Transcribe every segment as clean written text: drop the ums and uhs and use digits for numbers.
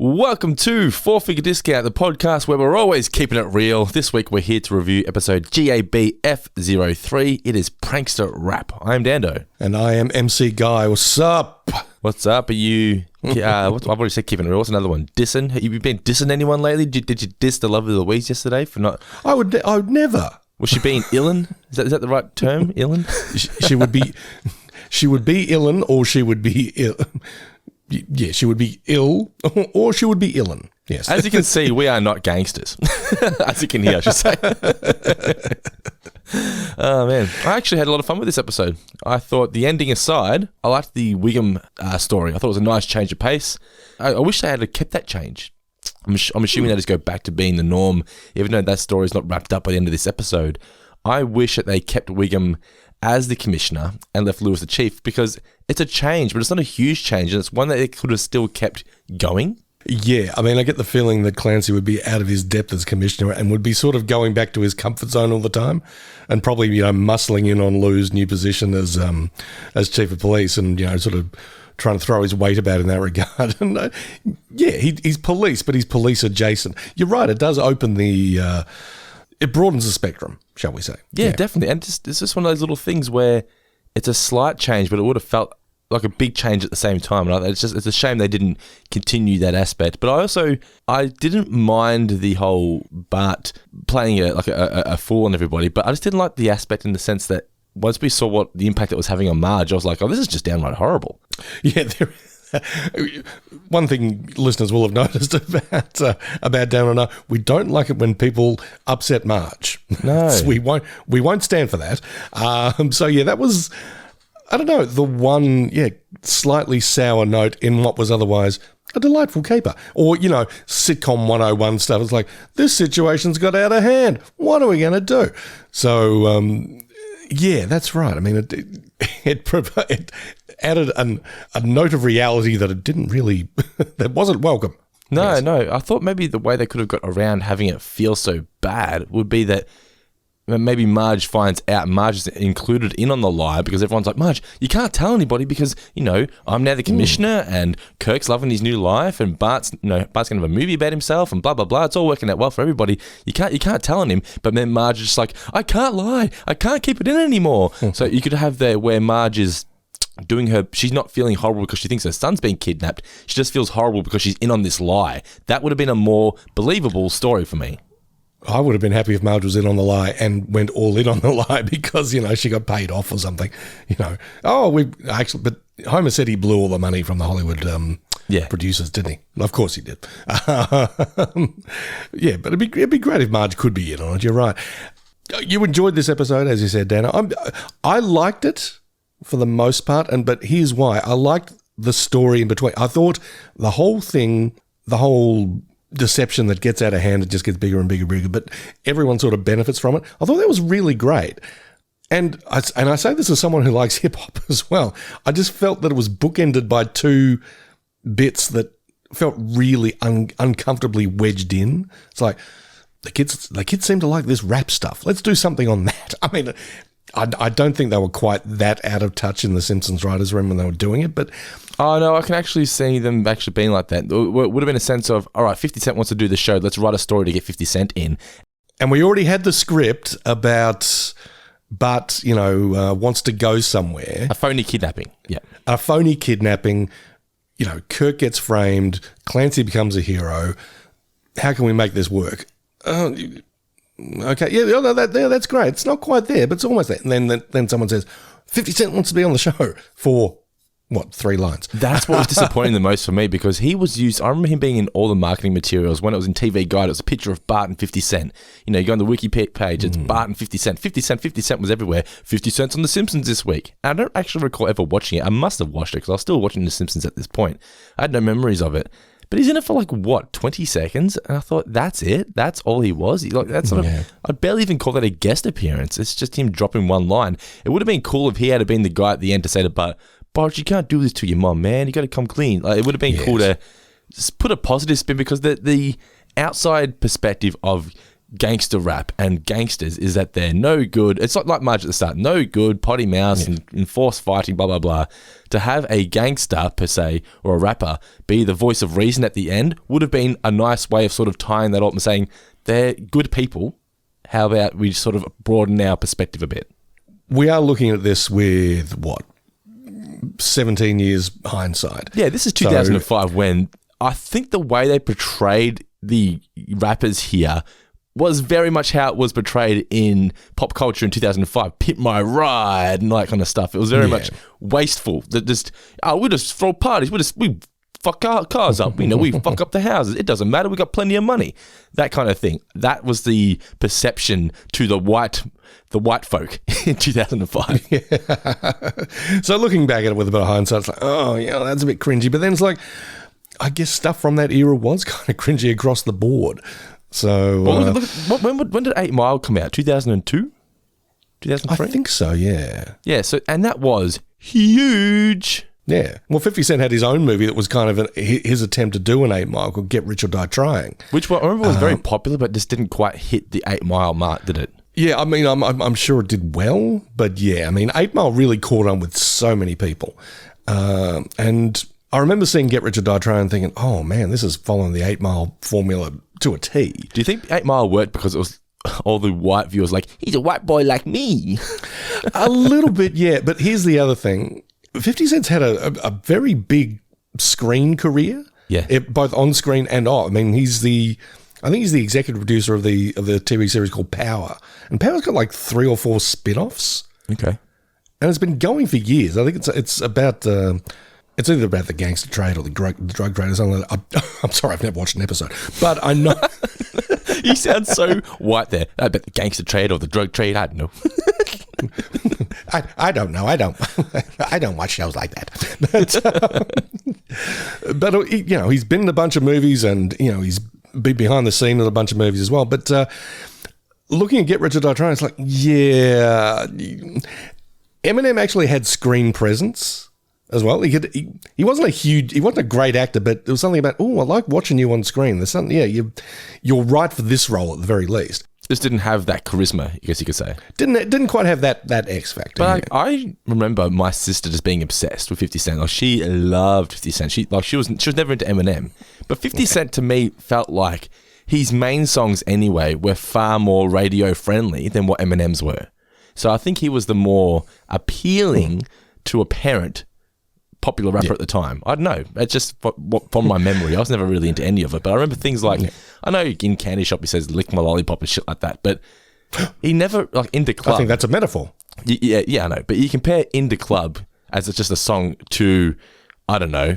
Welcome to Four Figure Discount, the podcast where we're always keeping it real. This week we're here to review episode GABF03. It is Pranksta Rap. I'm Dando. And I am MC Guy. What's up? What's up? Are you... I've already said keeping it real. What's another one? Dissing? Have you been dissing anyone lately? Did you diss the Lovely Louise yesterday for not... I would never. Was she being illin? Is that the right term? Illin? She would be... She would be illin, or she would be ill... Yeah, she would be ill, or she would be illin. Yes. As you can see, we are not gangsters. As you can hear, I should say. Oh, man. I actually had a lot of fun with this episode. I thought, the ending aside, I liked the Wiggum story. I thought it was a nice change of pace. I wish they had kept that change. I'm assuming they just go back to being the norm, even though that story is not wrapped up by the end of this episode. I wish that they kept Wiggum as the commissioner and left Lewis the chief, because it's a change, but it's not a huge change, and it's one that they could have still kept going. Yeah, I mean, I get the feeling that Clancy would be out of his depth as commissioner and would be sort of going back to his comfort zone all the time, and probably, muscling in on Lou's new position as chief of police, and sort of trying to throw his weight about in that regard. And he's police, but he's police adjacent. You're right; it does open the. It broadens the spectrum, shall we say. Yeah, definitely. And it's just one of those little things where it's a slight change, but it would have felt like a big change at the same time. And it's a shame they didn't continue that aspect. But I didn't mind the whole Bart playing a fool on everybody, but I just didn't like the aspect in the sense that once we saw what the impact it was having on Marge, I was like, oh, this is just downright horrible. Yeah, one thing listeners will have noticed about Dan and I, we don't like it when people upset Marge. No, so we won't stand for that. That was, I don't know, the one slightly sour note in what was otherwise a delightful caper. Or sitcom 101 stuff. It's like, this situation's got out of hand. What are we going to do? So that's right. I mean, it added a note of reality that it didn't really, that wasn't welcome. No. I thought maybe the way they could have got around having it feel so bad would be that maybe Marge finds out Marge is included in on the lie, because everyone's like, Marge, you can't tell anybody because, I'm now the commissioner and Kirk's loving his new life and Bart's going to have a movie about himself and blah, blah, blah. It's all working out well for everybody. You can't tell on him. But then Marge is just like, I can't lie. I can't keep it in anymore. So you could have there where Marge is she's not feeling horrible because she thinks her son's being kidnapped. She just feels horrible because she's in on this lie. That would have been a more believable story for me. I would have been happy if Marge was in on the lie and went all in on the lie because, she got paid off or something, but Homer said he blew all the money from the Hollywood producers, didn't he? Of course he did. But it'd be great if Marge could be in on it. You're right. You enjoyed this episode, as you said, Dana. I liked it for the most part, but here's why. I liked the story in between. I thought the whole deception that gets out of hand, it just gets bigger and bigger and bigger, but everyone sort of benefits from it. I thought that was really great. And I say this as someone who likes hip-hop as well. I just felt that it was bookended by two bits that felt really uncomfortably wedged in. It's like, the kids seem to like this rap stuff. Let's do something on that. I mean, I don't think they were quite that out of touch in the Simpsons writers' room when they were doing it, but... Oh, no, I can actually see them actually being like that. It would have been a sense of, all right, 50 Cent wants to do the show, let's write a story to get 50 Cent in. And we already had the script about Bart, wants to go somewhere. A phony kidnapping, yeah. A phony kidnapping, Kirk gets framed, Clancy becomes a hero. How can we make this work? Okay, that's great. It's not quite there, but it's almost there. And then someone says, 50 Cent wants to be on the show for, 3 lines? That's what was disappointing the most for me, because he was used, I remember him being in all the marketing materials. When it was in TV Guide, it was a picture of Bart and 50 Cent. You go on the wiki page, it's Bart and 50 Cent. 50 Cent was everywhere. 50 Cent's on The Simpsons this week. And I don't actually recall ever watching it. I must have watched it, because I was still watching The Simpsons at this point. I had no memories of it. But he's in it for 20 seconds? And I thought, that's it? That's all he was? I'd barely even call that a guest appearance. It's just him dropping one line. It would have been cool if he had been the guy at the end to say to Bart, you can't do this to your mom, man. You got to come clean. It would have been cool to just put a positive spin, because the outside perspective of gangster rap and gangsters is that they're no good. It's not like Marge at the start, no good, potty mouse and enforced fighting, blah, blah, blah. To have a gangster, per se, or a rapper be the voice of reason at the end would have been a nice way of sort of tying that up and saying, they're good people. How about we sort of broaden our perspective a bit? We are looking at this with, 17 years hindsight. Yeah, this is 2005 when I think the way they portrayed the rappers here was very much how it was portrayed in pop culture in 2005. Pimp My Ride and all that kind of stuff. It was very much wasteful. That just, we just throw parties. We fuck our cars up. We fuck up the houses. It doesn't matter. We got plenty of money. That kind of thing. That was the perception to the white folk in 2005. Yeah. So looking back at it with a bit of hindsight, it's like, that's a bit cringy. But then it's like, I guess stuff from that era was kind of cringy across the board. So when did 8 Mile come out? 2002? 2003? I think so, yeah. Yeah, and that was huge. Yeah. Well, 50 Cent had his own movie that was kind of his attempt to do an 8 Mile called Get Rich or Die Trying. Which I remember was very popular, but just didn't quite hit the 8 Mile mark, did it? Yeah, I mean, I'm sure it did well, but yeah, I mean, 8 Mile really caught on with so many people. And I remember seeing Get Rich or Die Trying and thinking, oh man, this is following the 8 Mile formula to a T. Do you think 8 Mile worked because it was all the white viewers like, he's a white boy like me? A little bit, yeah. But here's the other thing. 50 Cent's had a very big screen career. Yeah. Both on screen and off. I mean, I think he's the executive producer of the TV series called Power. And Power's got like 3 or 4 spin-offs. Okay. And it's been going for years. I think it's about... it's either about the gangster trade or the drug trade or something like that. I'm sorry, I've never watched an episode. But I know... You sound so white there. About the gangster trade or the drug trade, I don't know. I don't know. I don't watch shows like that. But he's been in a bunch of movies and, he's been behind the scene in a bunch of movies as well. But looking at Get Rich or Die Trying, it's like, yeah... Eminem actually had screen presence as well. He wasn't a great actor, but there was something about, I like watching you on screen. There's something, you're right for this role at the very least. Just didn't have that charisma, I guess you could say. Didn't quite have that X factor. But I remember my sister just being obsessed with 50 Cent. Like, she loved 50 Cent. She was never into Eminem. But 50 Cent to me felt like his main songs anyway were far more radio friendly than what Eminem's were. So I think he was the more appealing to a parent popular rapper at the time. I don't know. It's just from my memory. I was never really into any of it. But I remember things like, I know in Candy Shop he says, lick my lollipop and shit like that. But he never, like, Into Club. I think that's a metaphor. Yeah, I know. But you compare Into Club as just a song to, I don't know,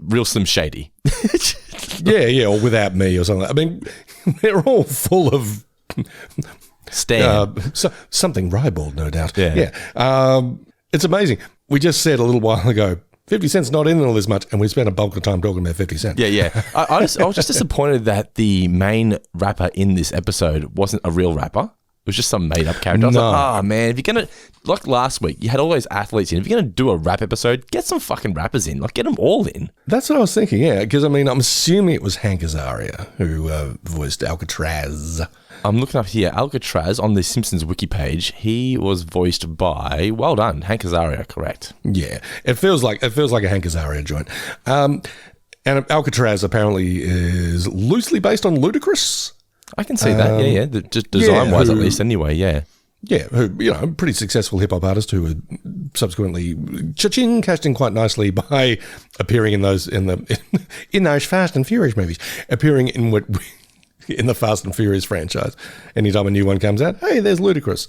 Real Slim Shady. yeah, or Without Me or something. I mean, they're all full of... Stan. Something ribald, no doubt. Yeah. It's amazing. We just said a little while ago, 50 Cent's not in all this much, and we spent a bulk of time talking about 50 Cent. Yeah. I was just disappointed that the main rapper in this episode wasn't a real rapper. It was just some made-up character. I was like, man, if you're going to... Like last week, you had all those athletes in. If you're going to do a rap episode, get some fucking rappers in. Like, get them all in. That's what I was thinking, yeah. Because, I mean, I'm assuming it was Hank Azaria who voiced Alcatraz. I'm looking up here. Alcatraz, on the Simpsons wiki page, he was voiced by... Well done, Hank Azaria, correct. Yeah. It feels like a Hank Azaria joint. And Alcatraz apparently is loosely based on Ludacris. I can see that, yeah. Just design-wise, at least, anyway, yeah. Yeah, who, pretty successful hip-hop artist who subsequently cha-ching cashed in quite nicely by appearing in those Fast and Furious movies, appearing in the Fast and Furious franchise. Anytime a new one comes out, hey, there's Ludacris.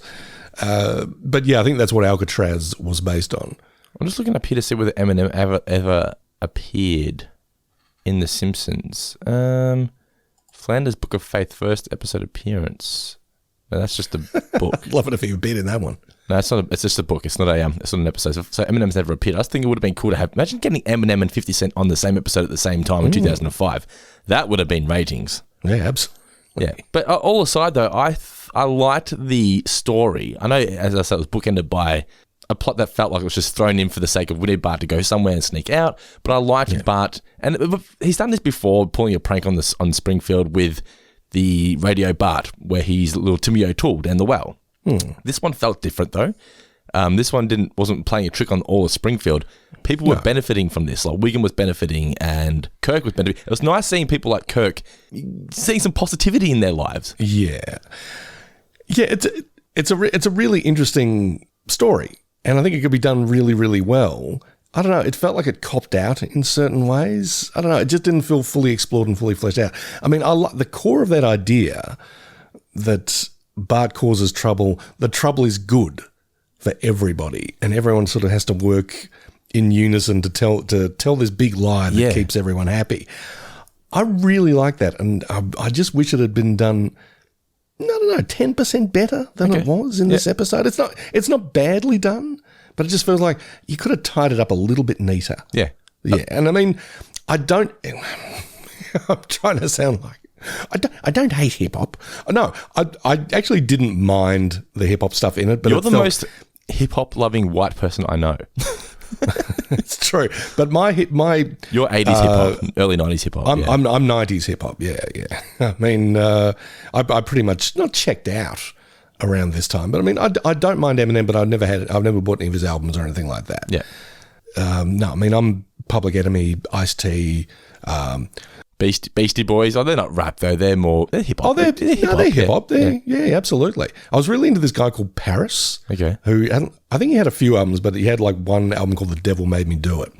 But yeah, I think that's what Alcatraz was based on. I'm just looking up here to see whether Eminem ever appeared in The Simpsons. Flanders Book of Faith, first episode appearance. No, that's just a book. I'd love it if he had been in that one. No, it's not. It's just a book. It's not an episode. So Eminem's never appeared. I was thinking it would have been cool to have. Imagine getting Eminem and 50 Cent on the same episode at the same time in 2005. That would have been ratings. Yeah, absolutely. Yeah, but all aside though, I liked the story. I know, as I said, it was bookended by a plot that felt like it was just thrown in for the sake of we need Bart to go somewhere and sneak out. But I liked Bart, and he's done this before, pulling a prank on Springfield with the Radio Bart, where he's little Timmy O'Toole down the well. This one felt different though. This one wasn't playing a trick on all of Springfield. People were benefiting from this. Like Wigan was benefiting and Kirk was benefiting. It was nice seeing people like Kirk seeing some positivity in their lives. Yeah. It's a really interesting story, and I think it could be done really, really well. I don't know. It felt like it copped out in certain ways. I don't know. It just didn't feel fully explored and fully fleshed out. I mean, I like the core of that idea that Bart causes trouble. The trouble is good for everybody, and everyone sort of has to work in unison to tell this big lie that keeps everyone happy. I really like that, and I just wish it had been done, I don't know, 10% better than it was in this episode. It's not badly done, but it just feels like you could have tied it up a little bit neater. Yeah. And I mean, I'm trying to sound like, I don't hate hip hop. No, I actually didn't mind the hip hop stuff in it. But you're the most hip hop loving white person I know. It's true, but you're 80s hip hop, early 90s hip hop. I'm 90s hip hop. Yeah. I mean, I pretty much not checked out around this time, but I mean, I don't mind Eminem, but I've never bought any of his albums or anything like that. Yeah. No, I mean, I'm Public Enemy, Ice-T, Beastie Boys. Oh, they're not rap though. They're hip hop. Oh, they're hip hop. Yeah, absolutely. I was really into this guy called Paris. Okay. Who I think he had a few albums, but he had like one album called The Devil Made Me Do It.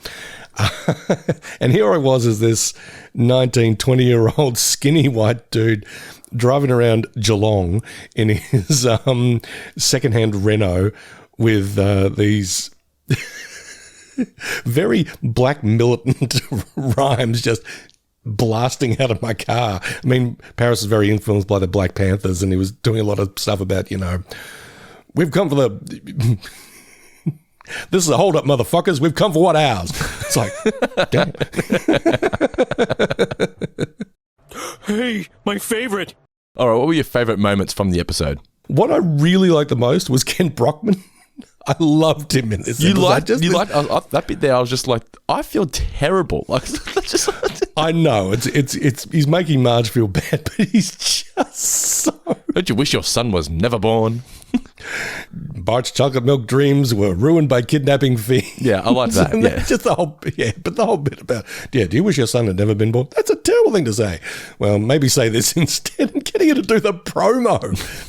And here I was as this 19, 20-year-old skinny white dude driving around Geelong in his secondhand Renault with these very black militant rhymes just blasting out of my car. I mean, Paris is very influenced by the Black Panthers, and he was doing a lot of stuff about, we've come for the... This is a hold-up, motherfuckers. We've come for what ours. It's like, damn. Hey, my favorite. All right, what were your favorite moments from the episode? What I really liked the most was Ken Brockman. I loved him in this. That bit there. I was just like, I feel terrible. Like, I know it's he's making Marge feel bad, but he's just so. Don't you wish your son was never born? Bart's chocolate milk dreams were ruined by kidnapping fiends. Yeah, I like that. Yeah, just the whole bit about. Yeah, do you wish your son had never been born? That's a terrible thing to say. Well, maybe say this instead, and getting her to do the promo.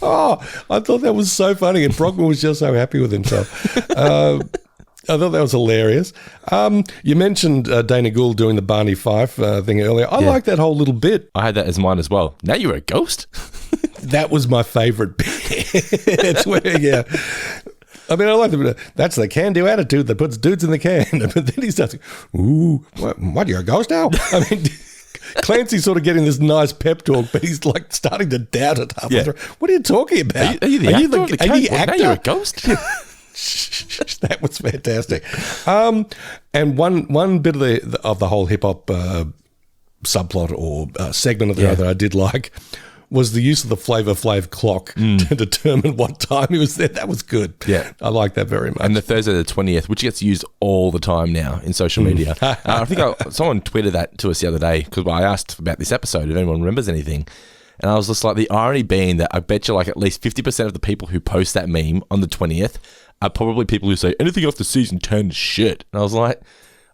Oh, I thought that was so funny, and Brockman was just so happy with himself. I thought that was hilarious. You mentioned Dana Gould doing the Barney Fife thing earlier. I like that whole little bit. I had that as mine as well. Now you're a ghost? That was my favourite bit. It's where, I mean, I like the that's the can-do attitude that puts dudes in the can. But then he starts, ooh, what, you're a ghost now? I mean, Clancy's sort of getting this nice pep talk, but he's like starting to doubt it halfway through. What are you talking about? Are you the actor? Now you're a ghost? That was fantastic. And one bit of the whole hip hop subplot or segment of the other I did like was the use of the Flavor Flav clock to determine what time he was there. That was good. Yeah. I like that very much. And the Thursday the 20th, which gets used all the time now in social media. I think someone tweeted that to us the other day because I asked about this episode if anyone remembers anything. And I was just like, the irony being that I bet you like at least 50% of the people who post that meme on the 20th are probably people who say anything after season 10 is shit. And I was like,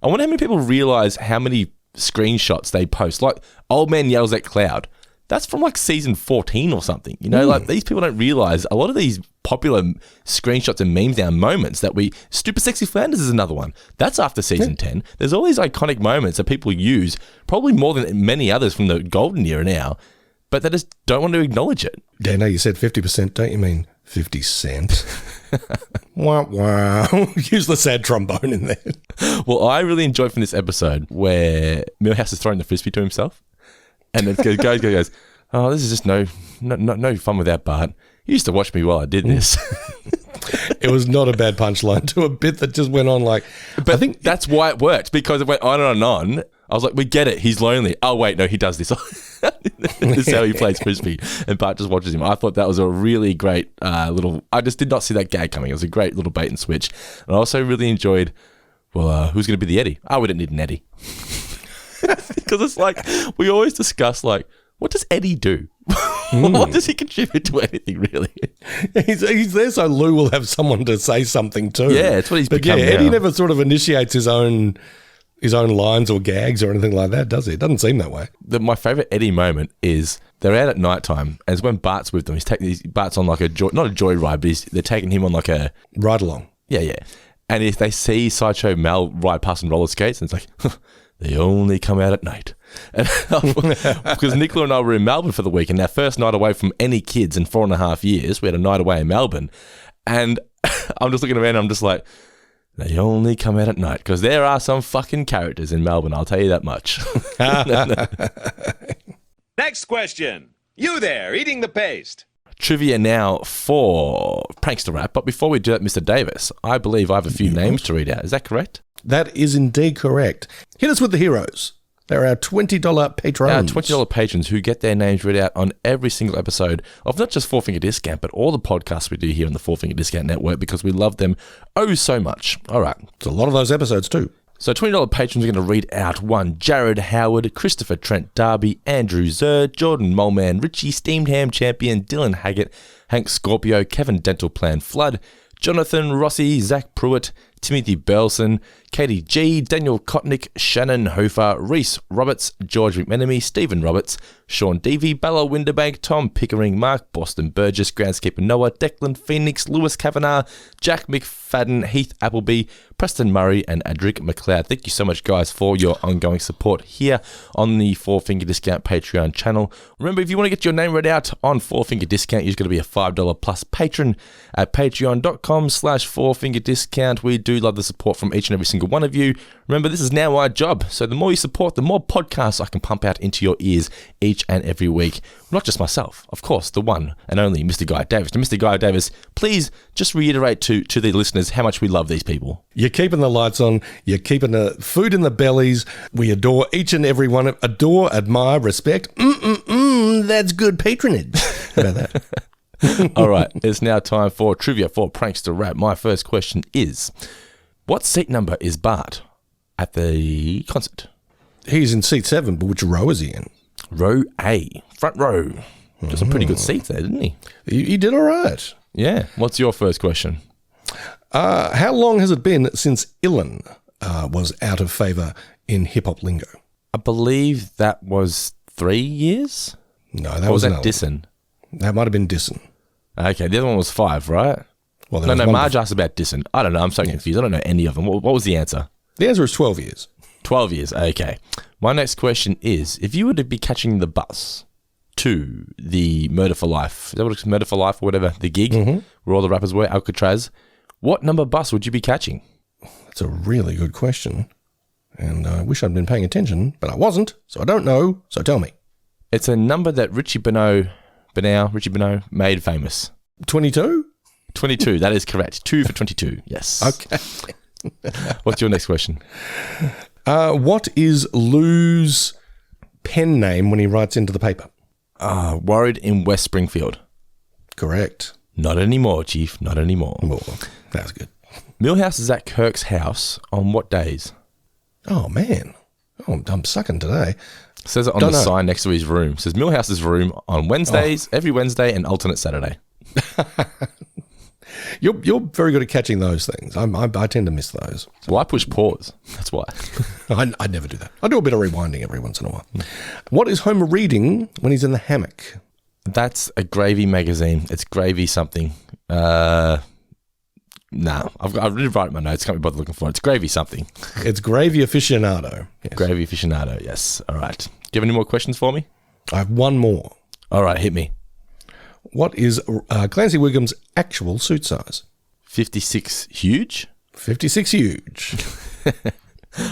I wonder how many people realize how many screenshots they post. Like, Old Man Yells at Cloud. That's from like season 14 or something. Like these people don't realize a lot of these popular screenshots and memes now, moments that Stupid Sexy Flanders is another one. That's after season 10. There's all these iconic moments that people use, probably more than many others from the golden era now, but they just don't want to acknowledge it. Yeah, no, you said 50%, don't you mean 50 cent? Wow. Use the sad trombone in there. Well, I really enjoyed from this episode where Milhouse is throwing the frisbee to himself. And it goes, oh, this is just no fun without Bart. He used to watch me while I did this. It was not a bad punchline to a bit that just went on like... But I think that's why it worked, because it went on and on. I was like, we get it. He's lonely. Oh, wait, no, he does this. This is how he plays frisbee. And Bart just watches him. I thought that was a really great little... I just did not see that gag coming. It was a great little bait and switch. And I also really enjoyed, who's going to be the Eddie? Oh, we didn't need an Eddie. Because it's like, we always discuss like, What does Eddie do? What does he contribute to anything, really? He's there so Lou will have someone to say something to. Yeah, it's what he's become now. Eddie never sort of initiates his own lines or gags or anything like that, does he? It doesn't seem that way. My favourite Eddie moment is they're out at night time, and it's when Bart's with them. He's taking Bart's on like not a joyride, but they're taking him on like a... Ride along. Yeah. And if they see Sideshow Mel ride past on roller skates, and it's like, they only come out at night. Because Nicola and I were in Melbourne for the week, and our first night away from any kids in 4.5 years, we had a night away in Melbourne. And I'm just looking around and I'm just like, they only come out at night, because there are some fucking characters in Melbourne, I'll tell you that much. Next question. You there, eating the paste. Trivia now for Pranksta Rap, but before we do that, Mr. Davis, I believe I have a few names to read out. Is that correct? That is indeed correct. Hit us with the heroes. They're our $20 patrons. Our $20 patrons who get their names read out on every single episode of not just Four Finger Discount, but all the podcasts we do here on the Four Finger Discount Network, because we love them oh so much. All right. It's a lot of those episodes too. So $20 patrons are going to read out 1. Jared Howard, Christopher Trent Darby, Andrew Zer, Jordan Molman, Richie Steamed Ham Champion, Dylan Haggett, Hank Scorpio, Kevin Dental Plan Flood, Jonathan Rossi, Zach Pruitt, Timothy Belson, Katie G, Daniel Kotnick, Shannon Hofer, Reese Roberts, George McMenemy, Stephen Roberts, Sean Devey, Bella Winterbank, Tom Pickering, Mark Boston Burgess, Groundskeeper Noah, Declan Phoenix, Lewis Kavanagh, Jack McFadden, Heath Appleby, Preston Murray, and Adric McLeod. Thank you so much, guys, for your ongoing support here on the Four Finger Discount Patreon channel. Remember, if you want to get your name read out on Four Finger Discount, you're just going to be a $5 plus patron at patreon.com/4fingerdiscount. We do love the support from each and every single one of you. Remember, this is now our job, so the more you support, the more podcasts I can pump out into your ears each and every week. Not just myself, of course, the one and only Mr. Guy Davis. To Mr. Guy Davis, please just reiterate to the listeners how much we love these people. You're keeping the lights on. You're keeping the food in the bellies. We adore each and every one. Adore, admire, respect. That's good patronage. How about that? All right, it's now time for Trivia for Pranksta Rap. My first question is, what seat number is Bart at the concert? He's in seat 7, but which row is he in? Row A, front row. Just a pretty good seat there, didn't he? He did all right. Yeah. What's your first question? How long has it been since Ilan was out of favour in hip-hop lingo? I believe that was 3 years? No, that or was that Ellen. Disson? That might have been Disson. Okay, the other one was 5, right? Well, no, Marge asked about Disson. I don't know, I'm so confused. I don't know any of them. What was the answer? The answer is 12 years. 12 years, okay. My next question is, if you were to be catching the bus to the Murder for Life, is that what it's Murder for Life or whatever, the gig where all the rappers were, Alcatraz, what number bus would you be catching? That's a really good question. And I wish I'd been paying attention, but I wasn't, so I don't know, so tell me. It's a number that Richie Benaud made famous. 22? 22, that is correct. 2 for 22, yes. Okay. What's your next question? What is Lou's pen name when he writes into the paper? Worried in West Springfield. Correct. Not anymore, Chief, not anymore. Well, that was good. Millhouse is at Kirk's house on what days? Oh, man. Oh, I'm sucking today. Says it on the sign next to his room. Says Millhouse's room on Wednesdays, every Wednesday, and alternate Saturday. You're very good at catching those things. I tend to miss those. Well, I push pause. That's why. I never do that. I do a bit of rewinding every once in a while. What is Homer reading when he's in the hammock? That's a Gravy magazine. It's Gravy something. I've really write my notes. Can't be bothered looking for it. It's Gravy something. It's Gravy Aficionado. Yes. Gravy Aficionado, yes. All right. Do you have any more questions for me? I have one more. All right, hit me. What is Clancy Wiggum's actual suit size? 56 huge? 56 huge. I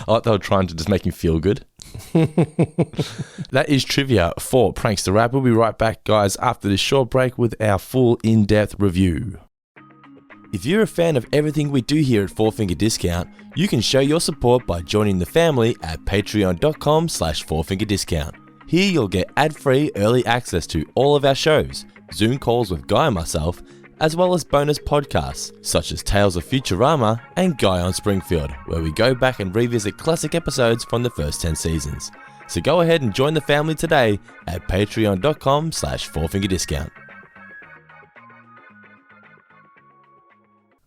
like they were trying to just make him feel good. That is trivia for Pranksta Rap. We'll be right back, guys, after this short break with our full in-depth review. If you're a fan of everything we do here at Four Finger Discount, you can show your support by joining the family at patreon.com/4fingerdiscount. Here you'll get ad-free early access to all of our shows, Zoom calls with Guy and myself, as well as bonus podcasts such as Tales of Futurama and Guy on Springfield, where we go back and revisit classic episodes from the first 10 seasons. So go ahead and join the family today at patreon.com/fourfingerdiscount.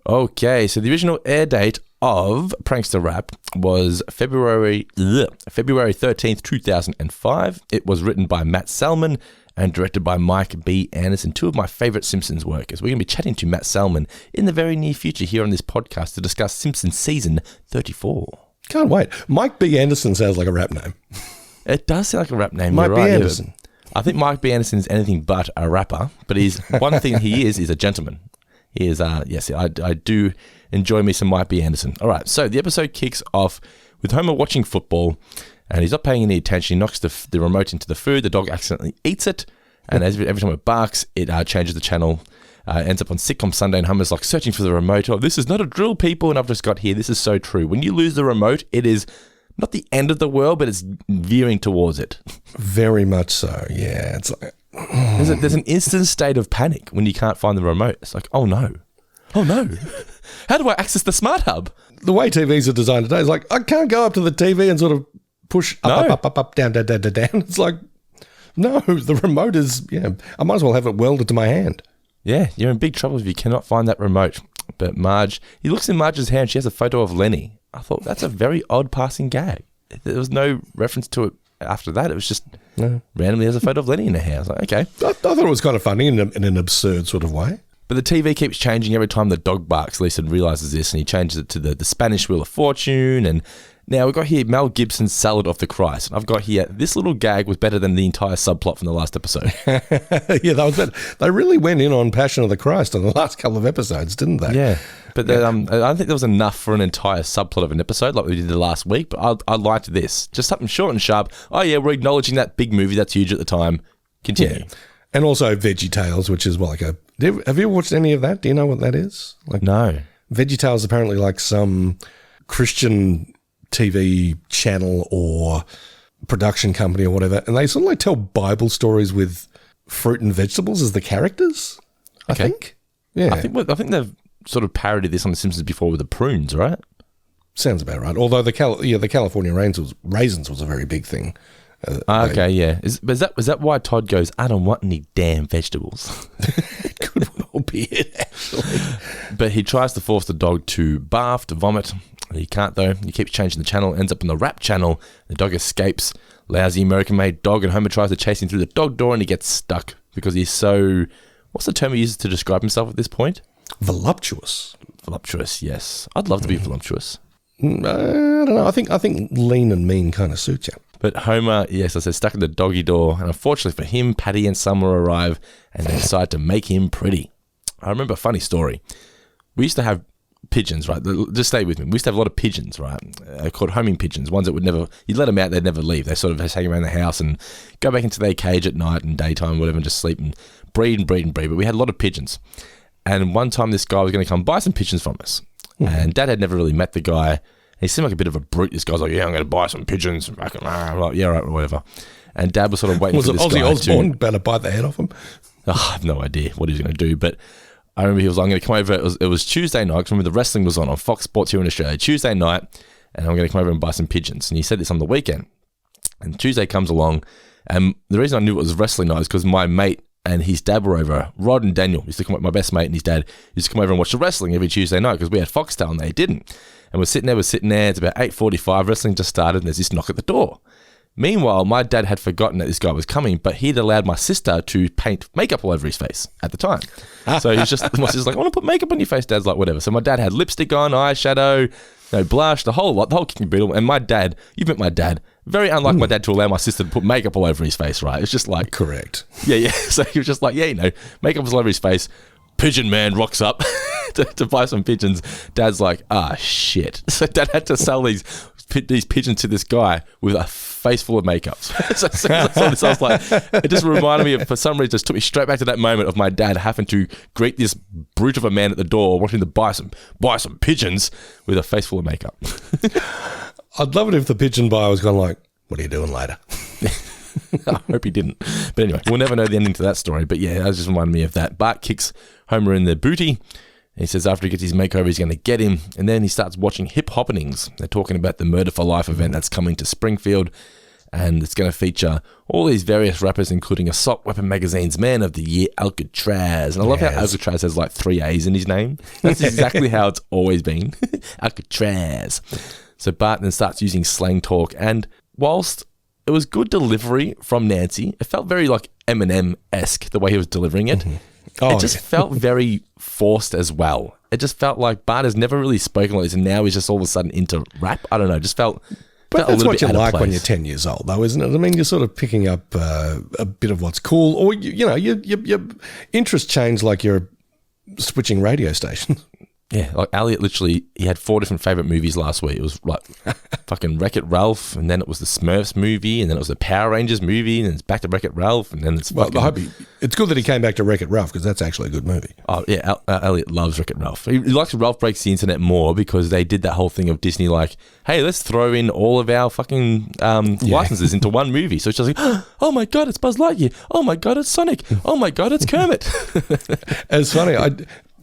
Okay, so the original air date of Pranksta Rap was February 13th, 2005. It was written by Matt Salmon and directed by Mike B. Anderson, two of my favorite Simpsons workers. We're going to be chatting to Matt Salmon in the very near future here on this podcast to discuss Simpsons Season 34. Can't wait. Mike B. Anderson sounds like a rap name. It does sound like a rap name. Mike B. Anderson. I think Mike B. Anderson is anything but a rapper, but he's one thing he is a gentleman. He is, yes, I do enjoy me some Mike B. Anderson. All right, so the episode kicks off with Homer watching football, and he's not paying any attention. He knocks the remote into the food. The dog accidentally eats it, and every time it barks, it changes the channel. Ends up on Sitcom Sunday, and Homer's like searching for the remote. Oh, this is not a drill, people, and I've just got here. This is so true. When you lose the remote, it is not the end of the world, but it's veering towards it. Very much so, yeah. It's like... There's an instant state of panic when you can't find the remote. It's like, oh no. How do I access the smart hub? The way TVs are designed today is like, I can't go up to the TV and sort of push up, down. It's like, no, the remote is, I might as well have it welded to my hand. Yeah, you're in big trouble if you cannot find that remote. But Marge, he looks in Marge's hand, she has a photo of Lenny. I thought, that's a very odd passing gag. There was no reference to it after that. It was just randomly there's a photo of Lenny in her hair. I was like, okay. I thought it was kind of funny in an absurd sort of way. But the TV keeps changing every time the dog barks. Lisa realizes this, and he changes it to the Spanish Wheel of Fortune. And now we've got here Mel Gibson's Salad of the Christ. And I've got here, this little gag was better than the entire subplot from the last episode. Yeah, that was better. They really went in on Passion of the Christ on the last couple of episodes, didn't they? Yeah. But I don't think there was enough for an entire subplot of an episode like we did the last week. But I liked this. Just something short and sharp. Oh, yeah, we're acknowledging that big movie that's huge at the time. Continue. Yeah. And also VeggieTales, which is like have you ever watched any of that? Do you know what that is? Like, no. VeggieTales is apparently like some Christian TV channel or production company or whatever. And they sort of like tell Bible stories with fruit and vegetables as the characters, I think. Yeah. I think they've sort of parodied this on The Simpsons before with the prunes, right? Sounds about right. Although the California raisins was a very big thing. Okay, yeah. Is that why Todd goes, I don't want any damn vegetables? It could well be it, actually. But he tries to force the dog to barf, to vomit. He can't, though. He keeps changing the channel, ends up on the rap channel. The dog escapes. Lousy American-made dog, and Homer tries to chase him through the dog door, and he gets stuck because he's so... What's the term he uses to describe himself at this point? Voluptuous. Voluptuous, yes. I'd love to be voluptuous. I don't know. I think lean and mean kind of suits you. But Homer, yes, I said, stuck in the doggy door. And unfortunately for him, Patty and Summer arrive and they decide to make him pretty. I remember a funny story. We used to have pigeons, right? Just stay with me. We used to have a lot of pigeons, right? Called homing pigeons. Ones that would never, you'd let them out, they'd never leave. They sort of just hang around the house and go back into their cage at night and daytime, whatever, and just sleep and breed. But we had a lot of pigeons. And one time this guy was going to come buy some pigeons from us. And Dad had never really met the guy. He seemed like a bit of a brute. This guy's like, yeah, I'm going to buy some pigeons. I'm like, yeah, right, whatever. And Dad was sort of waiting for this guy. Was it Ozzy Osbourne about to bite the head off him? Oh, I have no idea what he was going to do. But I remember he was like, I'm going to come over. It was Tuesday night. Because remember the wrestling was on Fox Sports here in Australia. Tuesday night. And I'm going to come over and buy some pigeons. And he said this on the weekend. And Tuesday comes along. And the reason I knew it was wrestling night is because my mate and his dad were over. Rod and Daniel used to come, my best mate and his dad used to come over and watch the wrestling every Tuesday night because we had Foxtel and they didn't. And we're sitting there. It's about 8:45. Wrestling just started and there's this knock at the door. Meanwhile, my dad had forgotten that this guy was coming, but he'd allowed my sister to paint makeup all over his face at the time. So he's just, my sister's like, I want to put makeup on your face. Dad's like, whatever. So my dad had lipstick on, eyeshadow, blush, the whole lot, the whole king and beetle. And my dad, you've met my dad, very unlike my dad to allow my sister to put makeup all over his face, right? It's just like... Correct. Yeah. So he was just like, makeup was all over his face. Pigeon man rocks up to buy some pigeons. Dad's like, shit. So Dad had to sell these pigeons to this guy with a face full of makeup. So I was like, it just reminded me of, for some reason, just took me straight back to that moment of my dad having to greet this brute of a man at the door wanting to buy some pigeons with a face full of makeup. I'd love it if the pigeon buyer was kind of like, what are you doing later? I hope he didn't. But anyway, we'll never know the ending to that story. But yeah, that just reminded me of that. Bart kicks Homer in the booty. He says after he gets his makeover, he's going to get him. And then he starts watching Hip Hoppenings. They're talking about the Murder for Life event that's coming to Springfield. and it's going to feature all these various rappers, including Assault Weapon Magazine's Man of the Year, Alcatraz. And I love how Alcatraz has like 3 A's in his name. That's exactly how it's always been. Alcatraz. So Bart then starts using slang talk, and whilst it was good delivery from Nancy, it felt very like Eminem-esque the way he was delivering it. It just felt very forced as well. It just felt like Bart has never really spoken like this, and now he's just all of a sudden into rap. I don't know, just felt... But that's what you like when you're 10 years old, though, isn't it? I mean, you're sort of picking up a bit of what's cool, or, your interests change like you're switching radio stations. Yeah, like Elliot literally, he had 4 different favourite movies last week. It was like fucking Wreck-It Ralph, and then it was the Smurfs movie, and then it was the Power Rangers movie, and it's back to Wreck-It Ralph, and then it's fucking... Well, it's good that he came back to Wreck-It Ralph, because that's actually a good movie. Oh, yeah, Elliot loves Wreck-It Ralph. He likes Ralph Breaks the Internet more because they did that whole thing of Disney like, hey, let's throw in all of our fucking licenses into one movie. So it's just like, oh my God, it's Buzz Lightyear. Oh my God, it's Sonic. Oh my God, it's Kermit. It's funny,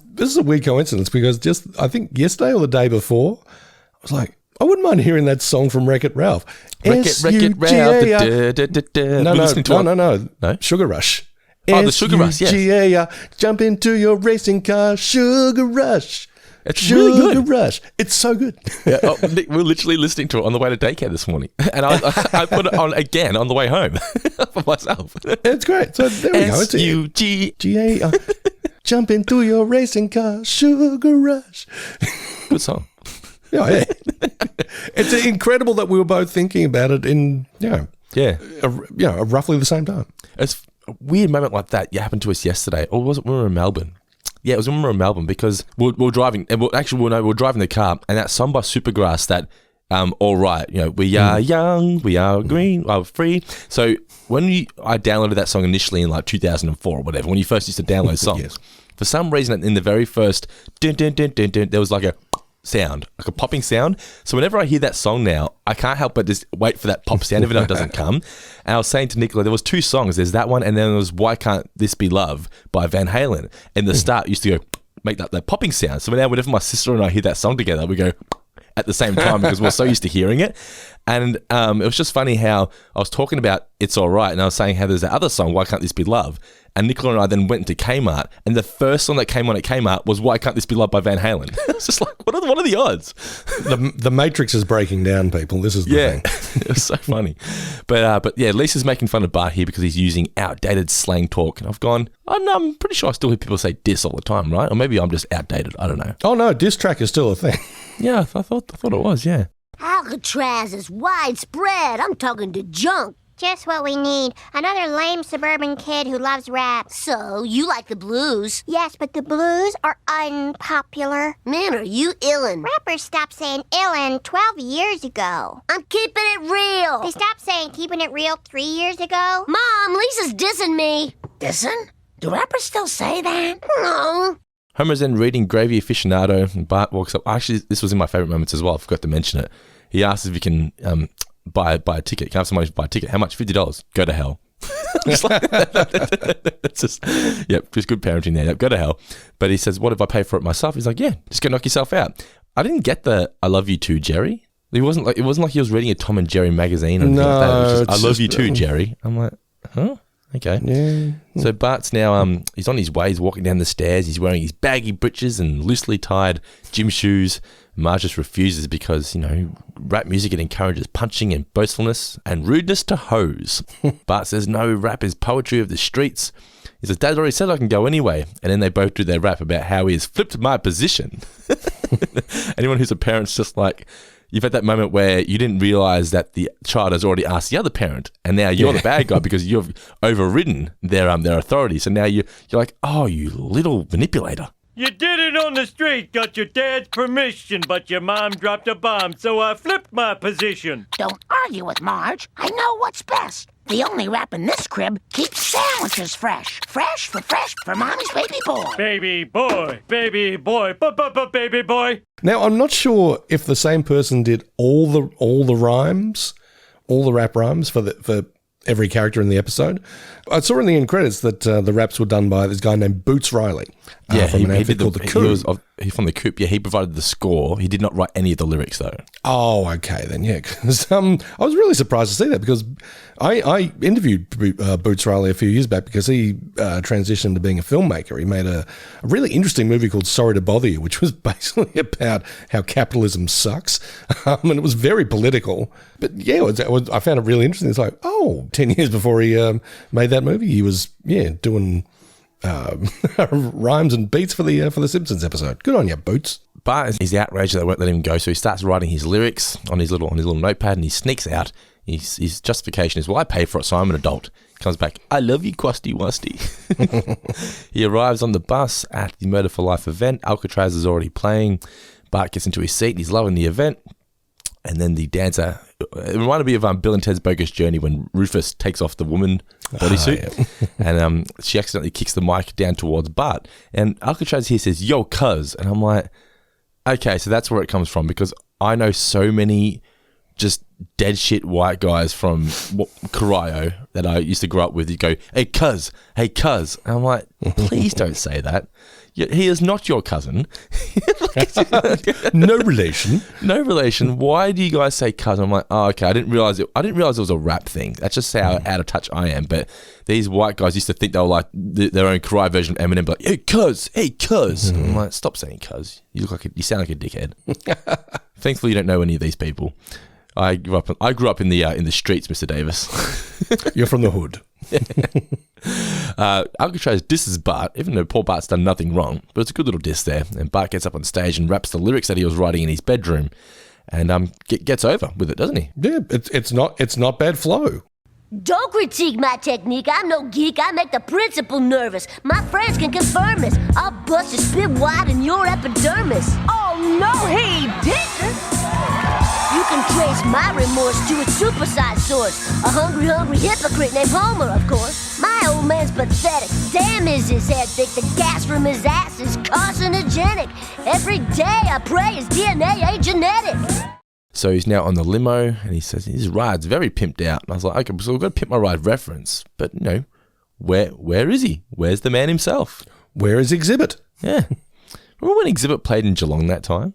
this is a weird coincidence because I think yesterday or the day before, I was like, I wouldn't mind hearing that song from Wreck-It Ralph. Wreck-It Ralph. No. Sugar Rush. Oh, the Sugar Rush, yes. Jump into your racing car, Sugar Rush. It's really good. Sugar Rush. It's so good. Yeah, we're literally listening to it on the way to daycare this morning. And I put it on again on the way home for myself. It's great. So there we go. It's S-U-G-A. Jump into your racing car, Sugar Rush. Good song. Yeah. It's incredible that we were both thinking about it in, roughly the same time. It's a weird moment like that happened to us yesterday. Or was it when we were in Melbourne? Yeah, it was when we were in Melbourne because we were driving, and we were driving the car, and that song by Supergrass, that All Right, we are young, we are green, we are free. So when I downloaded that song initially in like 2004 or whatever, when you first used to download songs, yes. For some reason in the very first dun, dun, dun, dun, dun, there was like a sound, like a popping sound. So whenever I hear that song now, I can't help but just wait for that pop sound, even though it doesn't come. And I was saying to Nicola, there was 2 songs. There's that one, and then there was Why Can't This Be Love by Van Halen. And the start used to go, make that popping sound. So now whenever my sister and I hear that song together, we go at the same time because we're so used to hearing it. And it was just funny how I was talking about It's All Right, and I was saying how there's that other song, Why Can't This Be Love? And Nicola and I then went into Kmart, and the first song that came on at Kmart was Why Can't This Be Love by Van Halen. It's just like, what are the odds? The Matrix is breaking down, people. This is the thing. It was so funny. But yeah, Lisa's making fun of Bart here because he's using outdated slang talk. And I've gone, I'm pretty sure I still hear people say diss all the time, right? Or maybe I'm just outdated. I don't know. Oh, no, diss track is still a thing. Yeah, I thought it was, yeah. Alcatraz is widespread. I'm talking to junk. Just what we need. Another lame suburban kid who loves rap. So, you like the blues? Yes, but the blues are unpopular. Man, are you illin'? Rappers stopped saying illin' 12 years ago. I'm keeping it real. They stopped saying keeping it real 3 years ago. Mom, Lisa's dissing me. Dissing? Do rappers still say that? No. Homer's then reading Gravy Aficionado, and Bart walks up. Actually, this was in my favourite moments as well. I forgot to mention it. He asks if he can buy a ticket. Can I have some money to buy a ticket? How much? $50. Go to hell. It's just good parenting there. Yep, go to hell. But he says, what if I pay for it myself? He's like, yeah, just go knock yourself out. I didn't get the I love you too, Jerry. It wasn't like he was reading a Tom and Jerry magazine. Or no, like that. It was just, I love you too, Jerry. I'm like, huh? Okay. Yeah. So Bart's now he's on his way. He's walking down the stairs. He's wearing his baggy britches and loosely tied gym shoes. Marge just refuses because, rap music, it encourages punching and boastfulness and rudeness to hoes. Bart says, no, rap is poetry of the streets. He says, Dad already said I can go anyway. And then they both do their rap about how he has flipped my position. Anyone who's a parent's just like, you've had that moment where you didn't realize that the child has already asked the other parent, and now you're the bad guy because you've overridden their authority. So now you're like, oh, you little manipulator. You did it on the street, got your dad's permission, but your mom dropped a bomb, so I flipped my position. Don't argue with Marge. I know what's best. The only rap in this crib keeps sandwiches fresh. Fresh for mommy's baby boy. Baby boy, baby boy, baby boy. Now, I'm not sure if the same person did all the rhymes, all the rap rhymes for every character in the episode. I saw in the end credits that the raps were done by this guy named Boots Riley. Yeah, from an outfit called The Coup. from the Coop. Yeah, he provided the score. He did not write any of the lyrics, though. Oh, okay then. Yeah, because I was really surprised to see that because I interviewed Boots Riley a few years back because he transitioned to being a filmmaker. He made a really interesting movie called Sorry to Bother You, which was basically about how capitalism sucks, and it was very political. But yeah, I found it really interesting. It's like, 10 years before he made that movie, he was doing rhymes and beats for the Simpsons episode. Good on you, Boots. But he's outraged that they won't let him go, so he starts writing his lyrics on his little notepad, and he sneaks out. His justification is, well, I pay for it, so I'm an adult. Comes back, I love you, Kwasty Wusty. He arrives on the bus at the Murder for Life event. Alcatraz is already playing. Bart gets into his seat. He's loving the event. And then the dancer, it reminded me of Bill and Ted's Bogus Journey when Rufus takes off the woman bodysuit and she accidentally kicks the mic down towards Bart. And Alcatraz here says, yo, cuz. And I'm like, okay, so that's where it comes from because I know so many just dead shit white guys from Corio that I used to grow up with. You go, hey, cuz. And I'm like, please don't say that. He is not your cousin. No relation. No relation. Why do you guys say cousin? I'm like, oh, okay. I didn't realize it was a rap thing. That's just how out of touch I am. But these white guys used to think they were like their own Corio version of Eminem. But like, hey, cuz. I'm like, stop saying cuz. You sound like a dickhead. Thankfully, you don't know any of these people. I grew up in the streets, Mr. Davis. You're from the hood. Alcatraz disses Bart, even though poor Bart's done nothing wrong, but it's a good little diss there. And Bart gets up on stage and raps the lyrics that he was writing in his bedroom, and gets over with it, doesn't he? Yeah, it's not bad flow. Don't critique my technique. I'm no geek. I make the principal nervous. My friends can confirm this. I'll bust your spit wide in your epidermis. Oh, no, he didn't. You can trace my remorse to its supersized source. A hungry hypocrite named Homer, of course. My old man's pathetic. Damn, is his head thick. The gas from his ass is carcinogenic. Every day I pray his DNA ain't genetic. So he's now on the limo, and he says his ride's very pimped out. And I was like, okay, so we've got to pimp my ride reference. But, where is he? Where's the man himself? Where is Exhibit? Yeah. Remember when Exhibit played in Geelong that time?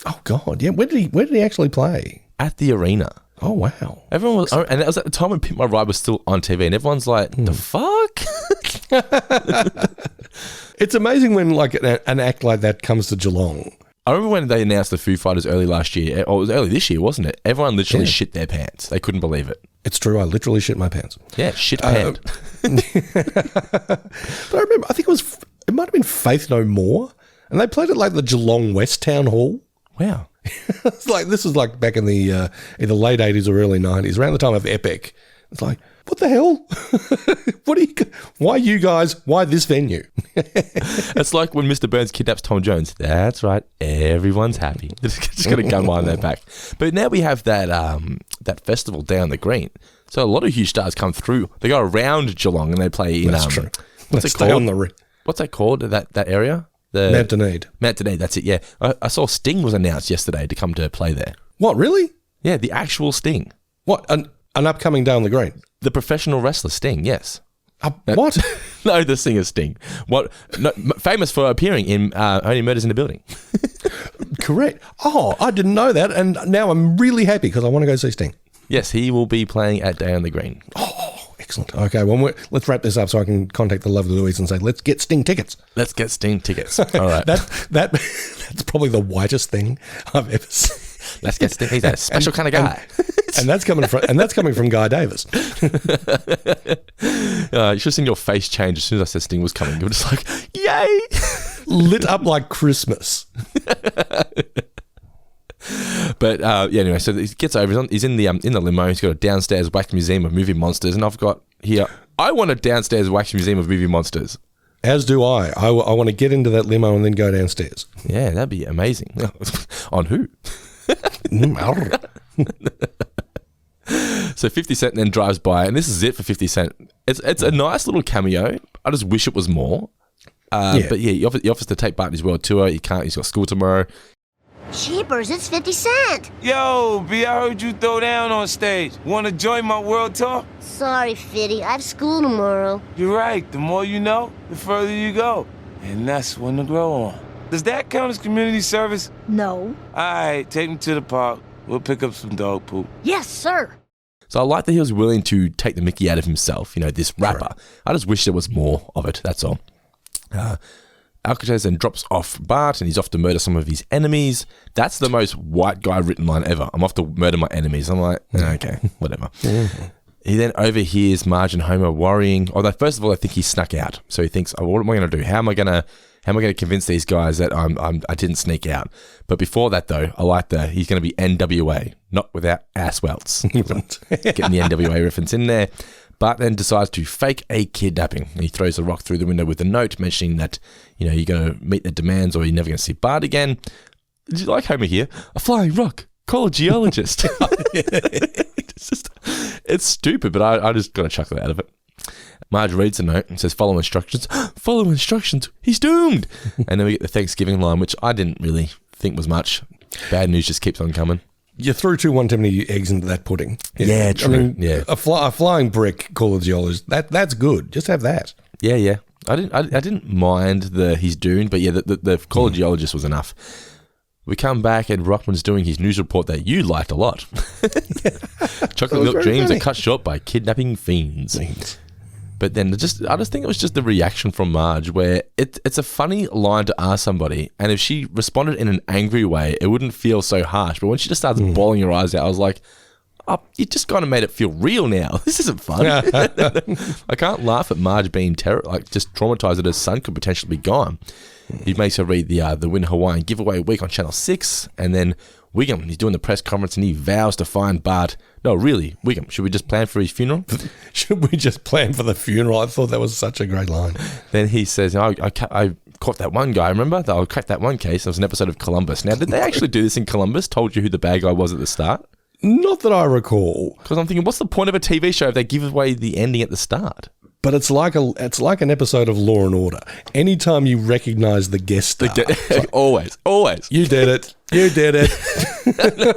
Oh, God, yeah. Where did he actually play? At the arena. Oh, wow. Everyone was, and that was at the time when Pimp My Ride was still on TV, and everyone's like, the fuck? It's amazing when like an act like that comes to Geelong. I remember when they announced the Foo Fighters early last year, or it was early this year, wasn't it? Everyone literally shit their pants. They couldn't believe it. It's true. I literally shit my pants. Yeah, shit pant. But I remember, I think it might have been Faith No More, and they played it like the Geelong West Town Hall. Wow. This was like back in the either late 80s or early 90s, around the time of Epic. It's like, what the hell? Why you guys? Why this venue? It's like when Mr. Burns kidnaps Tom Jones. That's right. Everyone's happy. Just got a gun behind their back. But now we have that festival down the green. So a lot of huge stars come through. They go around Geelong and they play in. That's true. What's it called? What's that called? That area? Mount Dunedin. Mount Dunedin. That's it. Yeah. I saw Sting was announced yesterday to come to play there. What, really? Yeah, the actual Sting. What, an upcoming down the green? The professional wrestler Sting, yes. What? No, the singer Sting. What? No, famous for appearing in Only Murders in the Building. Correct. Oh, I didn't know that, and now I'm really happy because I want to go see Sting. Yes, he will be playing at Day on the Green. Oh, excellent. Okay, well, let's wrap this up so I can contact the lovely Louise and say, let's get Sting tickets. Let's get Sting tickets. All right. That's probably the whitest thing I've ever seen. Let's get Sting. He's a special kind of guy. And that's coming from Guy Davis. You should have seen your face change as soon as I said Sting was coming. You were just like, yay! Lit up like Christmas. But anyway, so he gets over. He's in the limo. He's got a downstairs wax museum of movie monsters, and I've got here. I want a downstairs wax museum of movie monsters. As do I. I want to get into that limo and then go downstairs. Yeah, that'd be amazing. On who? So 50 Cent then drives by, and this is it for 50 Cent. It's a nice little cameo. I just wish it was more. But yeah, he offers to take part in his world tour. He can't. He's got school tomorrow. Jeepers, it's 50 Cent. Yo, B, I heard you throw down on stage. Want to join my world tour? Sorry, Fitty. I have school tomorrow. You're right. The more you know, the further you go. And that's when to grow on. Does that count as community service? No. All right, take me to the park. We'll pick up some dog poop. Yes, sir. So I like that he was willing to take the mickey out of himself, this rapper. I just wish there was more of it, that's all. Alcatraz then drops off Bart and he's off to murder some of his enemies. That's the most white guy written line ever. I'm off to murder my enemies. I'm like, okay, whatever. He then overhears Marge and Homer worrying. Although first of all, I think he snuck out. So he thinks, what am I going to do? How am I going to convince these guys that I didn't sneak out? But before that, though, I like he's going to be NWA, not without ass welts. Getting the NWA reference in there. Bart then decides to fake a kidnapping. And he throws a rock through the window with a note mentioning that, you're going to meet the demands or you're never going to see Bart again. Did you like Homer here? A flying rock. Call a geologist. It's stupid, but I just got a chuckle out of it. Marge reads the note and says, follow instructions. Follow instructions. He's doomed. And then we get the Thanksgiving line, which I didn't really think was much. Bad news just keeps on coming. You threw one too many eggs into that pudding. Yeah, true. A flying brick, call a geologist. That's good. Just have that. Yeah. I didn't mind the he's doomed, but yeah, the call a geologist was enough. We come back and Rockman's doing his news report that you liked a lot. Chocolate milk dreams are cut short by kidnapping fiends. But then I just think it was just the reaction from Marge where it's a funny line to ask somebody, and if she responded in an angry way, it wouldn't feel so harsh. But when she just starts bawling her eyes out, I was like, oh, you just kind of made it feel real now. This isn't fun. I can't laugh at Marge being just traumatized that her son could potentially be gone. He makes her read the Win Hawaiian giveaway week on Channel 6, and then Wiggum, he's doing the press conference and he vows to find Bart. No, really, Wiggum, should we just plan for his funeral? Should we just plan for the funeral? I thought that was such a great line. Then he says, I caught that one guy, remember? I cracked that one case. It was an episode of Columbus. Now, did they actually do this in Columbus? Told you who the bad guy was at the start? Not that I recall. Because I'm thinking, what's the point of a TV show if they give away the ending at the start? But it's like an episode of Law and Order. Anytime you recognise the guest star, always, you did it.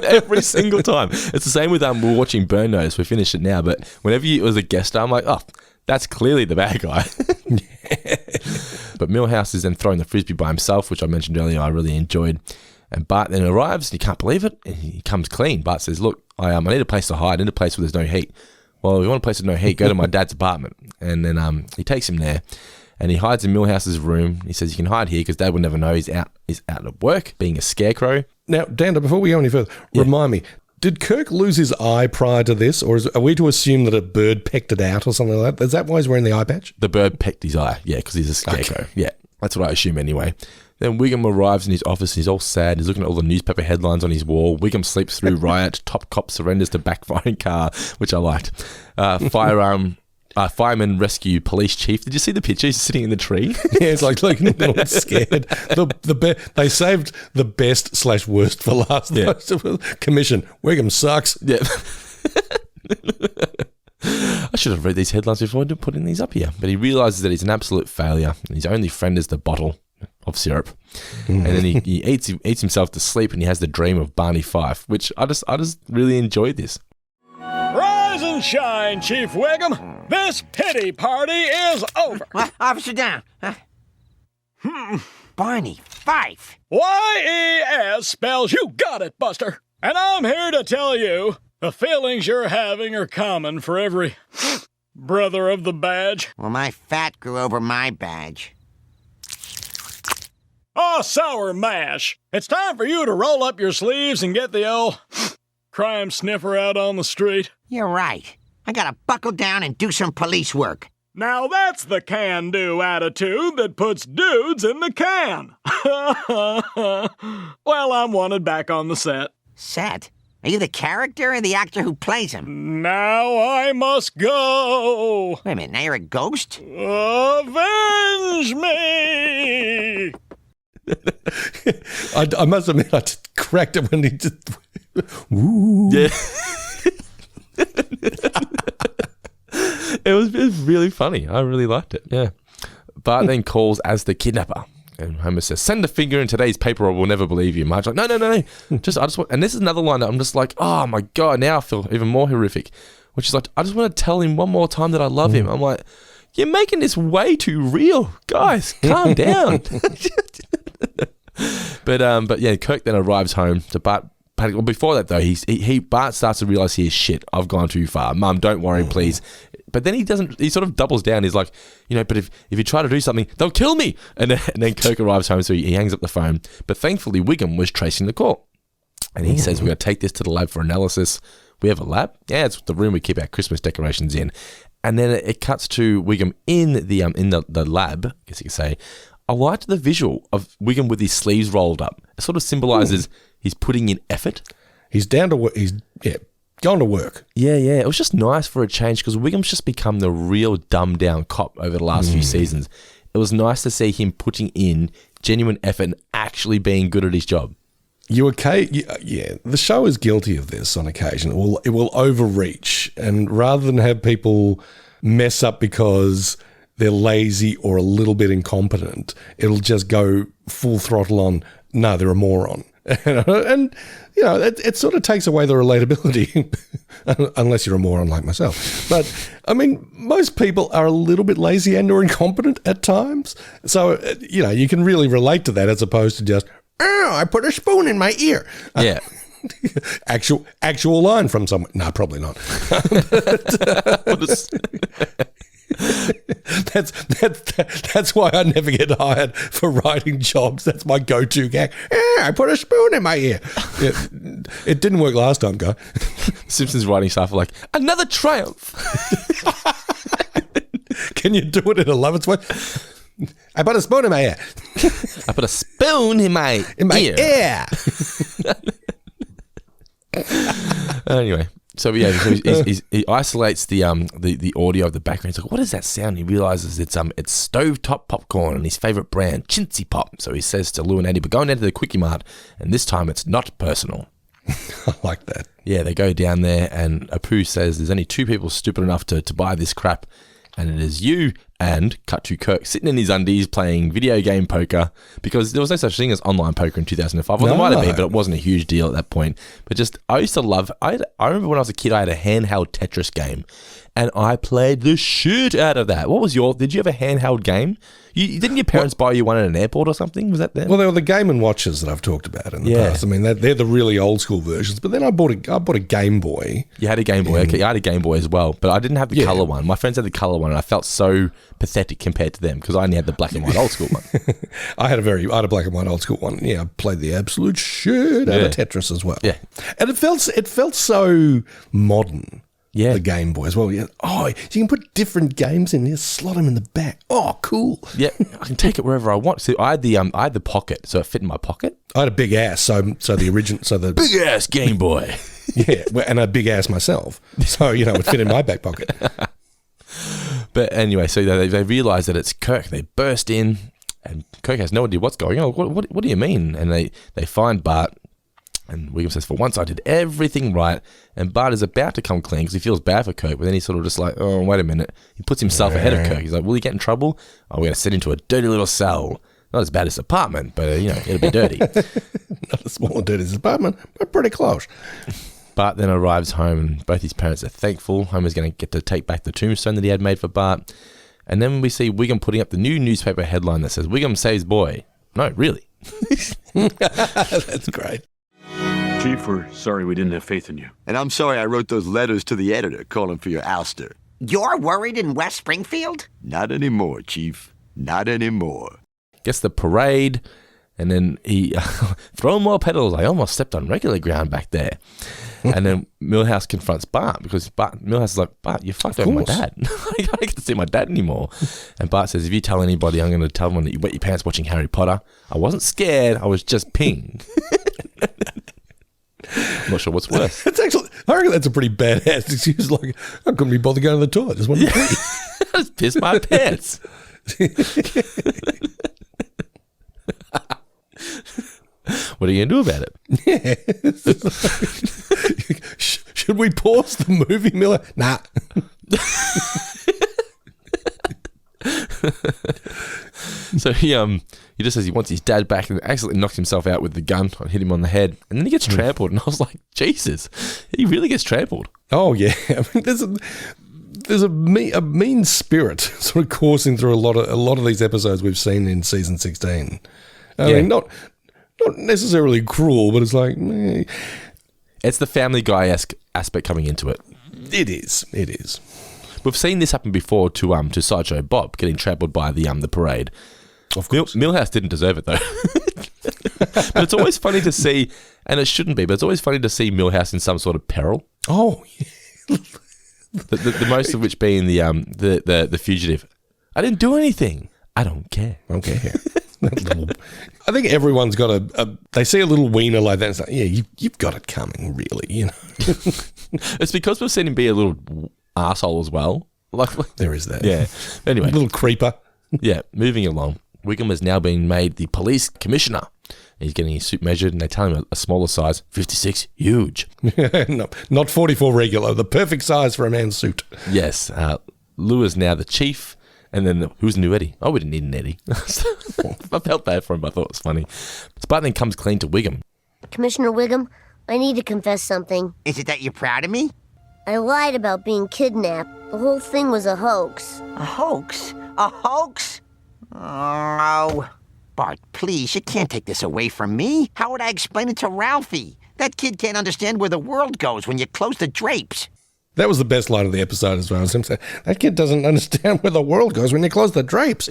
Every single time. It's the same with we're watching Burn Notice. We finished it now, but whenever it was a guest star, I'm like, oh, that's clearly the bad guy. But Milhouse is then throwing the frisbee by himself, which I mentioned earlier. I really enjoyed. And Bart then arrives, and he can't believe it. And he comes clean. Bart says, "Look, I need a place to hide. I need a place where there's no heat." Well, if you want a place with no heat, go to my dad's apartment. And then he takes him there, and he hides in Milhouse's room. He says, "You can hide here because Dad would never know he's out at work, being a scarecrow." Now, Dan, before we go any further, remind me, did Kirk lose his eye prior to this, or are we to assume that a bird pecked it out or something like that? Is that why he's wearing the eye patch? The bird pecked his eye, yeah, because he's a scarecrow. Okay. Yeah, that's what I assume anyway. Then Wiggum arrives in his office. He's all sad. He's looking at all the newspaper headlines on his wall. Wiggum sleeps through riot. Top cop surrenders to backfiring car, which I liked. Fireman rescue police chief. Did you see the picture? He's sitting in the tree. Yeah, it's like looking all scared. They saved the best / worst for last. Yeah. Commission. Wiggum sucks. Yeah. I should have read these headlines before I put these up here. But he realizes that he's an absolute failure. And his only friend is the bottle of syrup. And then he eats himself to sleep, and he has the dream of Barney Fife, which I just really enjoyed this. Rise and shine, Chief Wiggum. This pity party is over. What? Officer down. Barney Fife. Y-E-S spells you got it, Buster. And I'm here to tell you, the feelings you're having are common for every brother of the badge. Well, my fat grew over my badge. Oh, sour mash. It's time for you to roll up your sleeves and get the old crime sniffer out on the street. You're right. I gotta buckle down and do some police work. Now that's the can-do attitude that puts dudes in the can. Well, I'm wanted back on the set. Set? Are you the character or the actor who plays him? Now I must go. Wait a minute, now you're a ghost? Avenge me! I must admit, I just cracked it when he just... Woo. Yeah. It was really funny. I really liked it. Yeah. Bart then calls as the kidnapper. And Homer says, "Send a finger in today's paper or we'll never believe you." Marge's like, no. I just want, and this is another line that I'm just like, oh my God, now I feel even more horrific. Which is like, I just want to tell him one more time that I love him. I'm like, you're making this way too real. Guys, calm down. But yeah, Kirk then arrives home to Bart. Well, before that though, Bart starts to realize he is shit. I've gone too far. Mum, don't worry, please. But then he doesn't. He sort of doubles down. He's like, but if you try to do something, they'll kill me. And then Kirk arrives home, so he hangs up the phone. But thankfully, Wiggum was tracing the call, and he says, "We're going to take this to the lab for analysis." We have a lab? Yeah, it's the room we keep our Christmas decorations in. And then it cuts to Wiggum in the lab, I guess you could say. I liked the visual of Wiggum with his sleeves rolled up. It sort of symbolises he's putting in effort. He's down to work. He's going to work. Yeah. It was just nice for a change because Wiggum's just become the real dumbed down cop over the last few seasons. It was nice to see him putting in genuine effort and actually being good at his job. The show is guilty of this on occasion. It will overreach, and rather than have people mess up because they're lazy or a little bit incompetent, it'll just go full throttle on, no, they're a moron. And it sort of takes away the relatability, unless you're a moron like myself. But, I mean, most people are a little bit lazy and or incompetent at times. So, you can really relate to that as opposed to just, I put a spoon in my ear. Yeah. Actual line from someone. No, probably not. That's why I never get hired for writing jobs. That's my go-to gag. I put a spoon in my ear. It didn't work last time, guy. Simpsons writing staff are like, another triumph. Can you do it in a lovers' way? I put a spoon in my ear. I put a spoon in my ear. Anyway, so he isolates the audio of the background. He's like, "What is that sound?" He realizes it's stovetop popcorn and his favorite brand, Chintzy Pop. So he says to Lou and Andy, "We're going down to the Quickie Mart, and this time it's not personal." I like that. Yeah, they go down there, and Apu says there's only two people stupid enough to buy this crap, and it is you and cut to Kirk sitting in his undies playing video game poker, because there was no such thing as online poker in 2005. Well, there might have been, but it wasn't a huge deal at that point. But just, I used to love, I remember when I was a kid, I had a handheld Tetris game, and I played the shit out of that. Did you have a handheld game? Didn't your parents buy you one at an airport or something? Was that them? Well, they were the Game & Watches that I've talked about in the past. I mean, they're the really old school versions. But then I bought a Game Boy. You had a Game Boy. Okay, I had a Game Boy as well, but I didn't have the color one. My friends had the color one, and I felt so pathetic compared to them because I only had the black and white old school one. I had a black and white old school one. Yeah, I played the absolute shit out of Tetris as well. Yeah, and it felt so modern. Yeah, the Game Boy as well. Yeah. Oh, you can put different games in here, slot them in the back. Oh, cool. Yeah, I can take it wherever I want. So I had the Pocket, so it fit in my pocket. I had a big ass, so the big ass Game Boy. Yeah, and a big ass myself, so it would fit in my back pocket. But anyway, so they realise that it's Kirk. They burst in, and Kirk has no idea what's going on. What do you mean? And they find Bart. And William says, for once I did everything right. And Bart is about to come clean because he feels bad for Kirk. But then he's sort of just like, oh, wait a minute. He puts himself ahead of Kirk. He's like, will he get in trouble? Oh, we're going to send him to a dirty little cell. Not as bad as his apartment, but, it'll be dirty. Not as small and dirty as his apartment, but pretty close. Bart then arrives home and both his parents are thankful. Homer's going to get to take back the tombstone that he had made for Bart. And then we see Wiggum putting up the new newspaper headline that says, Wiggum saves boy. No, really. That's great. Chief, we're sorry we didn't have faith in you. And I'm sorry I wrote those letters to the editor calling for your ouster. You're worried in West Springfield? Not anymore, Chief. Not anymore. Gets the parade, and then he throw more petals. I almost stepped on regular ground back there. And then Milhouse confronts Bart because Milhouse is like, Bart, you fucked over my dad. I don't get to see my dad anymore. And Bart says, if you tell anybody, I'm going to tell them that you wet your pants watching Harry Potter. I wasn't scared. I was just ping. I'm not sure what's worse. I reckon that's a pretty badass excuse. Like, I couldn't be bothered going to the toilet. Just wanted to pee. I just pissed my pants. What are you going to do about it? Yeah. Should we pause the movie, Miller? Nah. So he just says he wants his dad back and accidentally knocks himself out with the gun and hit him on the head, and then he gets trampled. And I was like, Jesus, he really gets trampled. Oh yeah, I mean, there's a mean spirit sort of coursing through a lot of these episodes we've seen in season 16. I mean, not necessarily cruel, but it's like... It's the Family Guy-esque aspect coming into it. It is. We've seen this happen before to Sideshow Bob getting trampled by the parade. Of course. Millhouse didn't deserve it, though. But it's always funny to see, and it shouldn't be, but it's always funny to see Millhouse in some sort of peril. Oh, yeah. the most of which being the fugitive. I didn't do anything. I don't care. I think everyone's got they see a little wiener like that and say, yeah, you've got it coming, really, you know. It's because we've seen him be a little arsehole as well. Like there is that. Yeah. Anyway. A little creeper. Yeah, moving along. Wiggum has now been made the police commissioner. He's getting his suit measured, and they tell him a smaller size, 56, huge. No, not 44 regular, the perfect size for a man's suit. Yes. Lou is now the chief, and then who's the new Eddie? Oh, we didn't need an Eddie. I felt bad for him, but I thought it was funny. Spartan then comes clean to Wiggum. Commissioner Wiggum, I need to confess something. Is it that you're proud of me? I lied about being kidnapped. The whole thing was a hoax. A hoax? A hoax? Oh... Bart, please, you can't take this away from me. How would I explain it to Ralphie? That kid can't understand where the world goes when you close the drapes. That was the best line of the episode as well. That kid doesn't understand where the world goes when you close the drapes.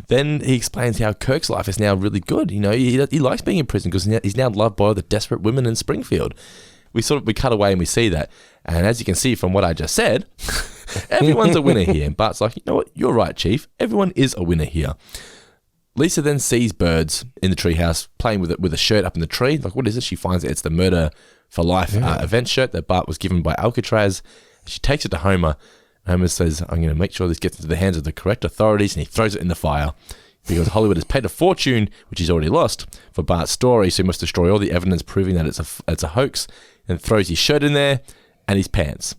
Then he explains how Kirk's life is now really good. You know, he likes being in prison because he's now loved by all the desperate women in Springfield. We cut away and we see that. And as you can see from what I just said, everyone's a winner here. And Bart's like, you know what? You're right, Chief. Everyone is a winner here. Lisa then sees birds in the treehouse playing with a shirt up in the tree. Like, what is it? She finds it's the Murder for Life event shirt that Bart was given by Alcatraz. She takes it to Homer. Homer says, I'm going to make sure this gets into the hands of the correct authorities, and he throws it in the fire because Hollywood has paid a fortune, which he's already lost, for Bart's story, so he must destroy all the evidence proving that it's a hoax, and throws his shirt in there and his pants.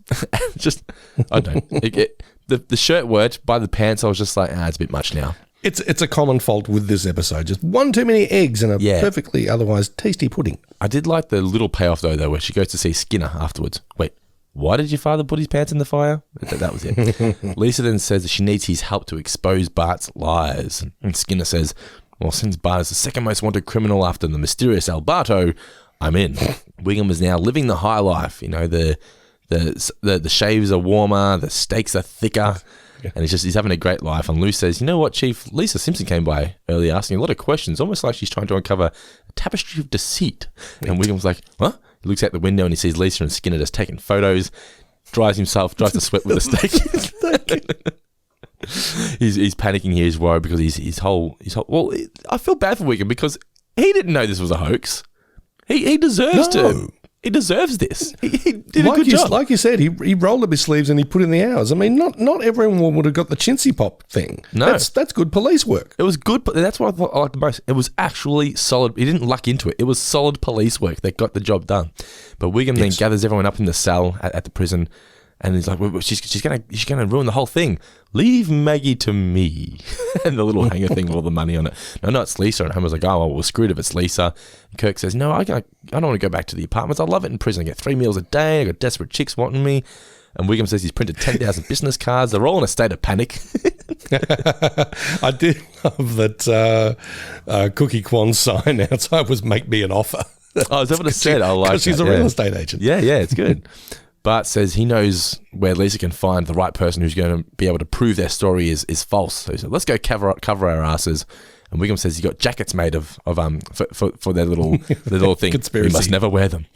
Just, I don't know. The shirt worked. By the pants, I was just like, it's a bit much now. It's a common fault with this episode. Just one too many eggs in a perfectly otherwise tasty pudding. I did like the little payoff, though, where she goes to see Skinner afterwards. Wait, why did your father put his pants in the fire? That was it. Lisa then says that she needs his help to expose Bart's lies. And Skinner says, well, since Bart is the second most wanted criminal after the mysterious Alberto, I'm in. Wiggum is now living the high life. You know, the shaves are warmer, the steaks are thicker. And he's having a great life. And Lou says, you know what, Chief? Lisa Simpson came by earlier asking a lot of questions, almost like she's trying to uncover a tapestry of deceit. And Wiggum's like, huh? He looks out the window and he sees Lisa and Skinner just taking photos, dries to sweat with a steak. He's panicking here. He's worried because his whole. Well, I feel bad for Wiggum because he didn't know this was a hoax. He deserves to. He deserves this. He did a good job. Like you said, he rolled up his sleeves and he put in the hours. I mean, not everyone would have got the chintzy pop thing. No. That's good police work. It was good. That's what I liked the most. It was actually solid. He didn't luck into it. It was solid police work that got the job done. But Wiggum then gathers everyone up in the cell at the prison, and he's like, well, she's gonna ruin the whole thing. Leave Maggie to me. And the little hanger thing with all the money on it. No, it's Lisa. And Homer's like, oh, well, we're screwed if it's Lisa. And Kirk says, no, I don't want to go back to the apartments. I love it in prison. I get 3 meals a day. I got desperate chicks wanting me. And Wiggum says he's printed 10,000 business cards. They're all in a state of panic. I did love that Cookie Kwan's sign outside was make me an offer. Oh, is that what it said? I like that. Because she's a real estate agent. Yeah, it's good. Bart says he knows where Lisa can find the right person who's going to be able to prove their story is false. So he said, let's go cover our asses. And Wiggum says he got jackets made of for their little thing. Conspiracy. We must never wear them.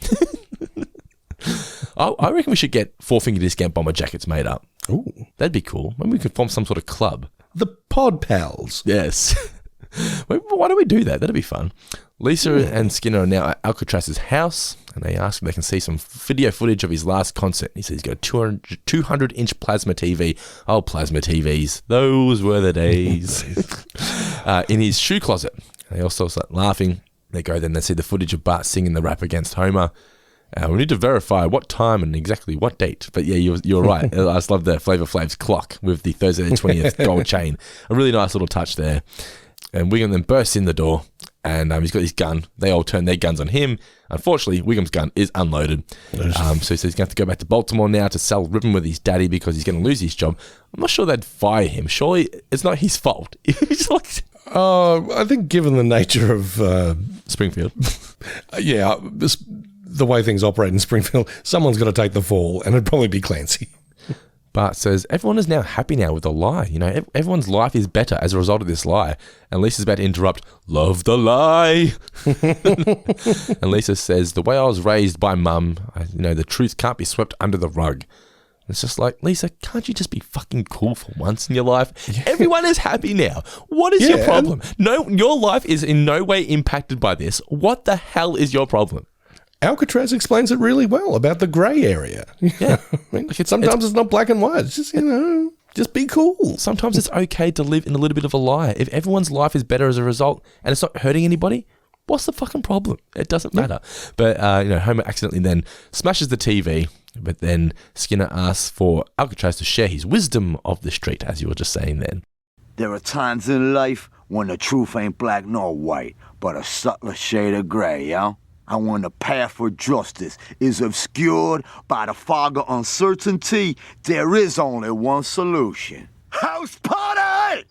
I reckon we should get 4-finger discount bomber jackets made up. Ooh, that'd be cool. Maybe we could form some sort of club. The Pod Pals. Yes. Why don't we do that? That'd be fun. Lisa and Skinner are now at Alcatraz's house, and they ask if they can see some video footage of his last concert. He says he's got a 200-inch plasma TV. Oh, plasma TVs. Those were the days. In his shoe closet. They also start laughing. They go then, they see the footage of Bart singing the rap against Homer. We need to verify what time and exactly what date. But yeah, you're right. I just love the Flavor Flav's clock with the Thursday the 20th gold chain. A really nice little touch there. And Wiggum then bursts in the door, and he's got his gun. They all turn their guns on him. Unfortunately, Wiggum's gun is unloaded. So he says he's going to have to go back to Baltimore now to sell ribbon with his daddy because he's going to lose his job. I'm not sure they'd fire him. Surely it's not his fault. He's like, I think given the nature of Springfield. The way things operate in Springfield, someone's got to take the fall, and it'd probably be Clancy. Bart says, everyone is now happy now with the lie. You know, everyone's life is better as a result of this lie. And Lisa's about to interrupt, love the lie. And Lisa says, the way I was raised by Mum, the truth can't be swept under the rug. It's just like, Lisa, can't you just be fucking cool for once in your life? Yeah. Everyone is happy now. What is your problem? No, your life is in no way impacted by this. What the hell is your problem? Alcatraz explains it really well about the grey area. Yeah. Sometimes it's not black and white. It's just, just be cool. Sometimes it's okay to live in a little bit of a lie. If everyone's life is better as a result and it's not hurting anybody, what's the fucking problem? It doesn't matter. But, Homer accidentally then smashes the TV, but then Skinner asks for Alcatraz to share his wisdom of the street, as you were just saying then. There are times in life when the truth ain't black nor white, but a subtler shade of gray, yo? And when the path for justice is obscured by the fog of uncertainty, there is only one solution. House party!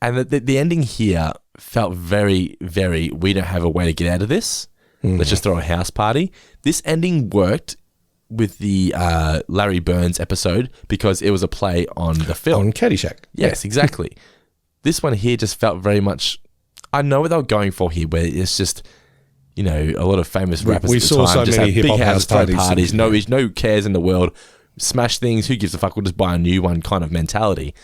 And the ending here felt very, very, we don't have a way to get out of this. Let's just throw a house party. This ending worked with the Larry Burns episode because it was a play on the film. On Caddyshack. Yes, exactly. This one here just felt very much... I know what they were going for here, where it's just, a lot of famous rappers we at the saw time so just many have big hip-hop houses, house throw parties. No cares in the world, smash things, who gives a fuck, we'll just buy a new one kind of mentality.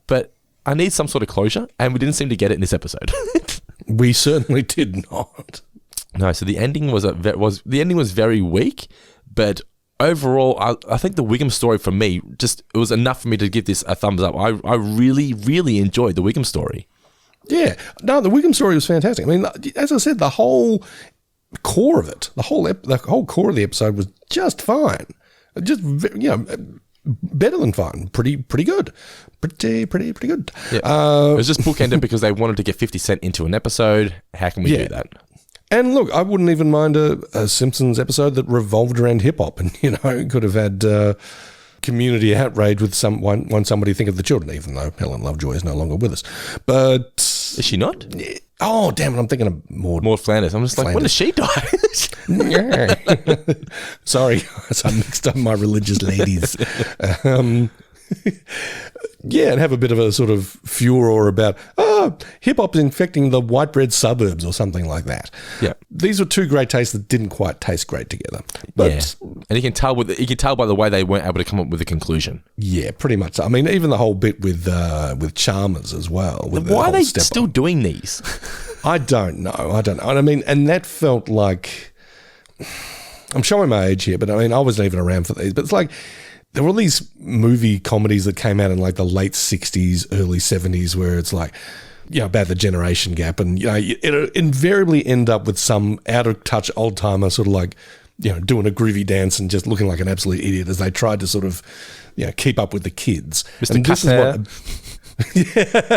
But I need some sort of closure, and we didn't seem to get it in this episode. We certainly did not. No, so the ending was very weak, but overall, I think the Wiggum story for me, it was enough for me to give this a thumbs up. I really, really enjoyed the Wiggum story. Yeah. No, the Wiggum story was fantastic. I mean, as I said, the whole core of it, the whole core of the episode was just fine. Just, better than fine. Pretty good. Pretty good. Yeah. It was just bookended because they wanted to get 50 Cent into an episode. How can we do that? And look, I wouldn't even mind a Simpsons episode that revolved around hip-hop and, could have had community outrage with when somebody think of the children, even though Helen Lovejoy is no longer with us. But... Is she not? Oh, damn it, I'm thinking of Maud Flanders. I'm just like, when does she die? Sorry, guys, I mixed up my religious ladies. And have a bit of a sort of furor about, hip-hop's infecting the white bread suburbs or something like that. Yeah. These were two great tastes that didn't quite taste great together. But and you can tell by the way they weren't able to come up with a conclusion. Yeah, pretty much. I mean, even the whole bit with Chalmers as well. Why are they still doing these? I don't know. I mean, and that felt like, I'm showing my age here, but I mean, I wasn't even around for these, but it's like, there were all these movie comedies that came out in like the late 60s, early 70s where it's like, about the generation gap. And, it invariably end up with some out of touch old timer sort of like, doing a groovy dance and just looking like an absolute idiot as they tried to sort of, keep up with the kids. Mr.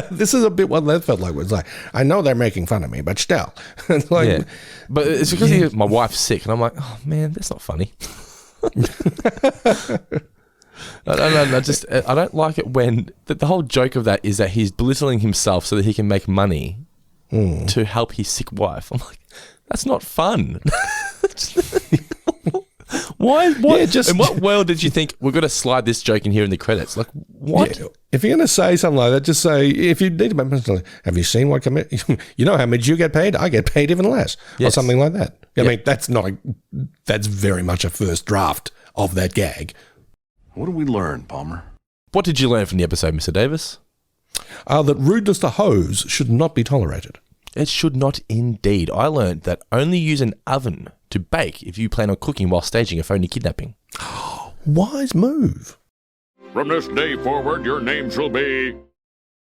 This is a bit what that felt like. It's like, I know they're making fun of me, but still. It's like, but it's because my wife's sick and I'm like, oh man, that's not funny. I don't like it when the whole joke of that is that he's belittling himself so that he can make money to help his sick wife. I'm like, that's not fun. Why? In what world did you think we're going to slide this joke in here in the credits? Like, what? Yeah, if you're going to say something like that, just say, if you need to make money, have you seen what you know how much you get paid? I get paid even less, or something like that. I mean, that's very much a first draft of that gag. What did we learn, Palmer? What did you learn from the episode, Mr. Davis? That rudeness to hoes should not be tolerated. It should not indeed. I learned that only use an oven to bake if you plan on cooking while staging a phony kidnapping. Wise move. From this day forward, your name shall be...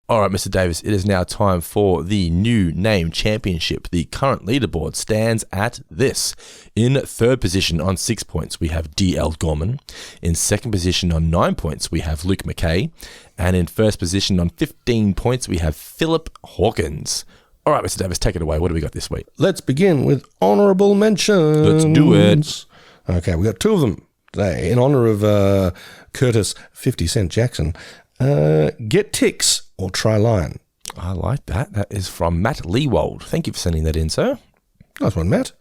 All right, Mr. Davis, it is now time for the new name championship. The current leaderboard stands at this. In third position on 6 points, we have D.L. Gorman. In second position on 9 points, we have Luke McKay. And in first position on 15 points, we have Philip Hawkins. All right, Mr. Davis, take it away. What do we got this week? Let's begin with honourable mentions. Let's do it. Okay, we got two of them today in honour of Curtis 50 Cent Jackson. Get Ticks or Try Line. I like that. That is from Matt Leewold. Thank you for sending that in, sir. Nice one, Matt.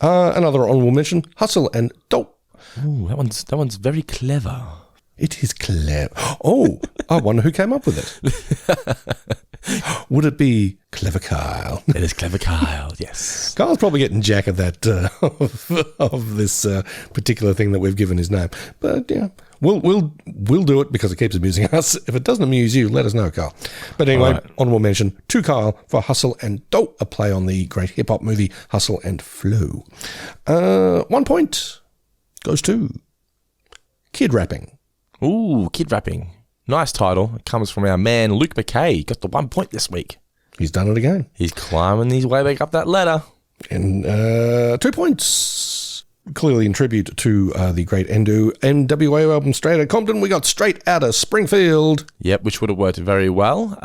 Another honourable mention, Hustle and Dope. Ooh, that one's very clever. It is clever. Oh, I wonder who came up with it. Would it be Clever Kyle? It is Clever Kyle, yes. Kyle's probably getting jack of that of this particular thing that we've given his name. But yeah, we'll do it because it keeps amusing us. If it doesn't amuse you, let us know, Kyle. But anyway, right. Honourable mention to Kyle for Hustle and Dope, a play on the great hip hop movie Hustle and Flow. 1 point goes to Kid Rapping. Ooh, Kid Rapping. Nice title. It comes from our man Luke McKay. Got the 1 point this week. He's done it again. He's climbing his way back up that ladder. And 2 points. Clearly in tribute to the great NWA album Straight Outta Compton. We got Straight Outta Springfield. Yep, which would have worked very well.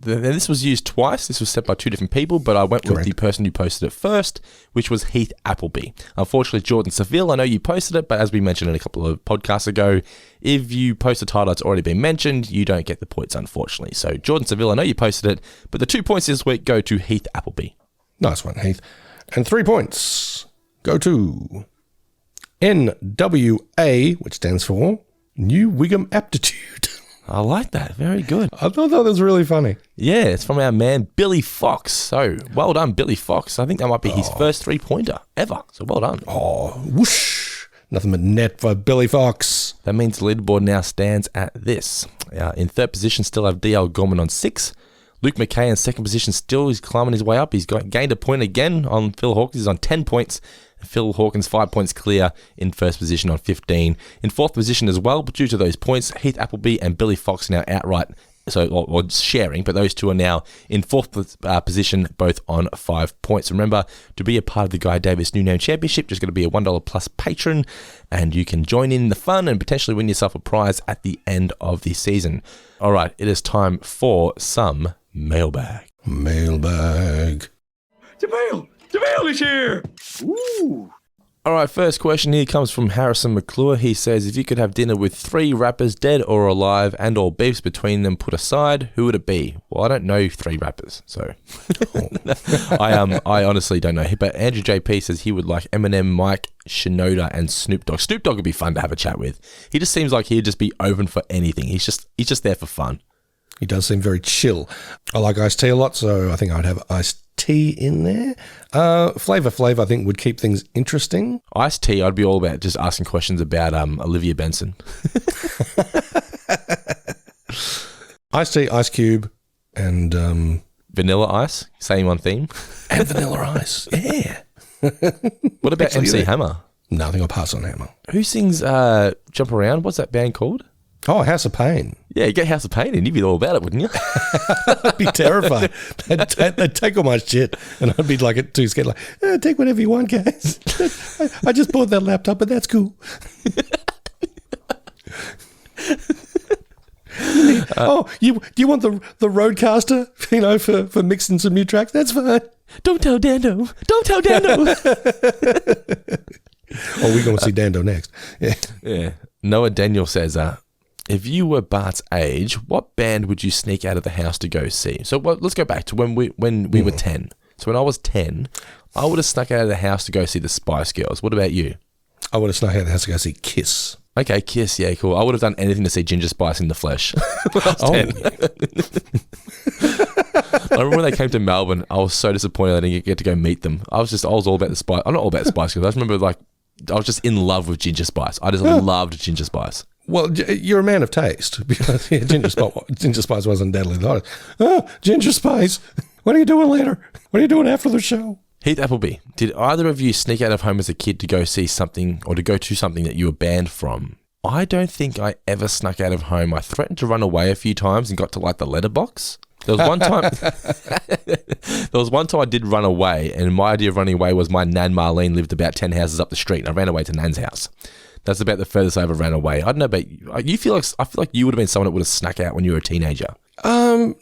This was used twice. This was set by two different people, but I went with the person who posted it first, which was Heath Appleby. Unfortunately, Jordan Seville, I know you posted it, but as we mentioned in a couple of podcasts ago, if you post a title that's already been mentioned, you don't get the points, unfortunately. So Jordan Seville, I know you posted it, but the 2 points this week go to Heath Appleby. Nice one, Heath. And 3 points go to NWA, which stands for New Wiggum Aptitude. I like that. Very good. I thought that was really funny. Yeah, it's from our man Billy Fox. So well done, Billy Fox. I think that might be his first 3-pointer ever. So well done. Oh, whoosh. Nothing but net for Billy Fox. That means the leaderboard now stands at this. In third position, still have DL Gorman on 6. Luke McKay in second position still is climbing his way up. He's gained a point again on Phil Hawkins. He's on 10 points. Phil Hawkins 5 points clear in first position on 15. In fourth position as well, but due to those points, Heath Appleby and Billy Fox are now outright, or sharing, but those two are now in fourth position, both on 5 points. Remember, to be a part of the Guy Davis New Name Championship, just going to be a $1 plus patron, and you can join in the fun and potentially win yourself a prize at the end of the season. All right, it is time for some Mailbag. Mailbag. Jamil is here! Ooh. All right, first question here comes from Harrison McClure. He says, if you could have dinner with 3 rappers, dead or alive, and all beefs between them put aside, who would it be? Well, I don't know 3 rappers, so I honestly don't know. But Andrew JP says he would like Eminem, Mike, Shinoda, and Snoop Dogg. Snoop Dogg would be fun to have a chat with. He just seems like he'd just be open for anything. He's just there for fun. He does seem very chill. I like iced tea a lot, so I think I'd have iced tea in there. Flavor Flav, I think, would keep things interesting. Iced tea, I'd be all about just asking questions about Olivia Benson. Iced tea, Ice Cube, and Vanilla Ice, same on theme. And Vanilla Ice, yeah. What about MC Hammer? No, I think I'll pass on Hammer. Who sings Jump Around? What's that band called? Oh, House of Pain. Yeah, you get House of Pain and you'd be all about it, wouldn't you? I'd be terrified. They'd take all my shit and I'd be like too scared, like, take whatever you want, guys. I just bought that laptop, but that's cool. Do you want the Rodecaster, for mixing some new tracks? That's fine. Don't tell Dando. Don't tell Dando. Oh, we're going to see Dando next. Yeah. Noah Daniel says, if you were Bart's age, what band would you sneak out of the house to go see? So let's go back to when we were 10. So when I was 10, I would have snuck out of the house to go see the Spice Girls. What about you? I would have snuck out of the house to go see Kiss. Okay, Kiss, yeah, cool. I would have done anything to see Ginger Spice in the flesh when I was 10. I remember when they came to Melbourne, I was so disappointed I didn't get to go meet them. I was all about the Spice. I'm not all about the Spice Girls. I just remember, I was just in love with Ginger Spice. I just loved Ginger Spice. Well, you're a man of taste because Ginger Spice wasn't deadly. Oh, Ginger Spice. What are you doing later? What are you doing after the show? Heath Appleby, did either of you sneak out of home as a kid to go see something or to go to something that you were banned from? I don't think I ever snuck out of home. I threatened to run away a few times and got to the letterbox. There was one time I did run away, and my idea of running away was my Nan Marlene lived about 10 houses up the street, and I ran away to Nan's house. That's about the furthest I ever ran away. I don't know about you. I feel like you would have been someone that would have snuck out when you were a teenager. No,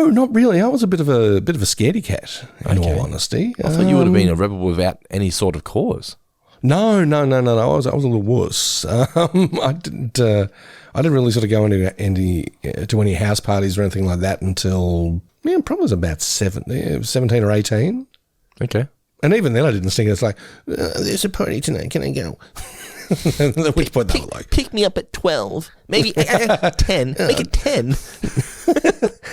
not really. I was a bit of a scaredy cat, in all honesty. I thought you would have been a rebel without any sort of cause. No. I was a little wuss. I didn't really sort of go into any house parties or anything like that until Yeah, probably was about 17 or 18. Okay. And even then I didn't sing. It's like, there's a party tonight. Can I go? At which point they were like, pick me up at 12. Maybe 10. Make it 10.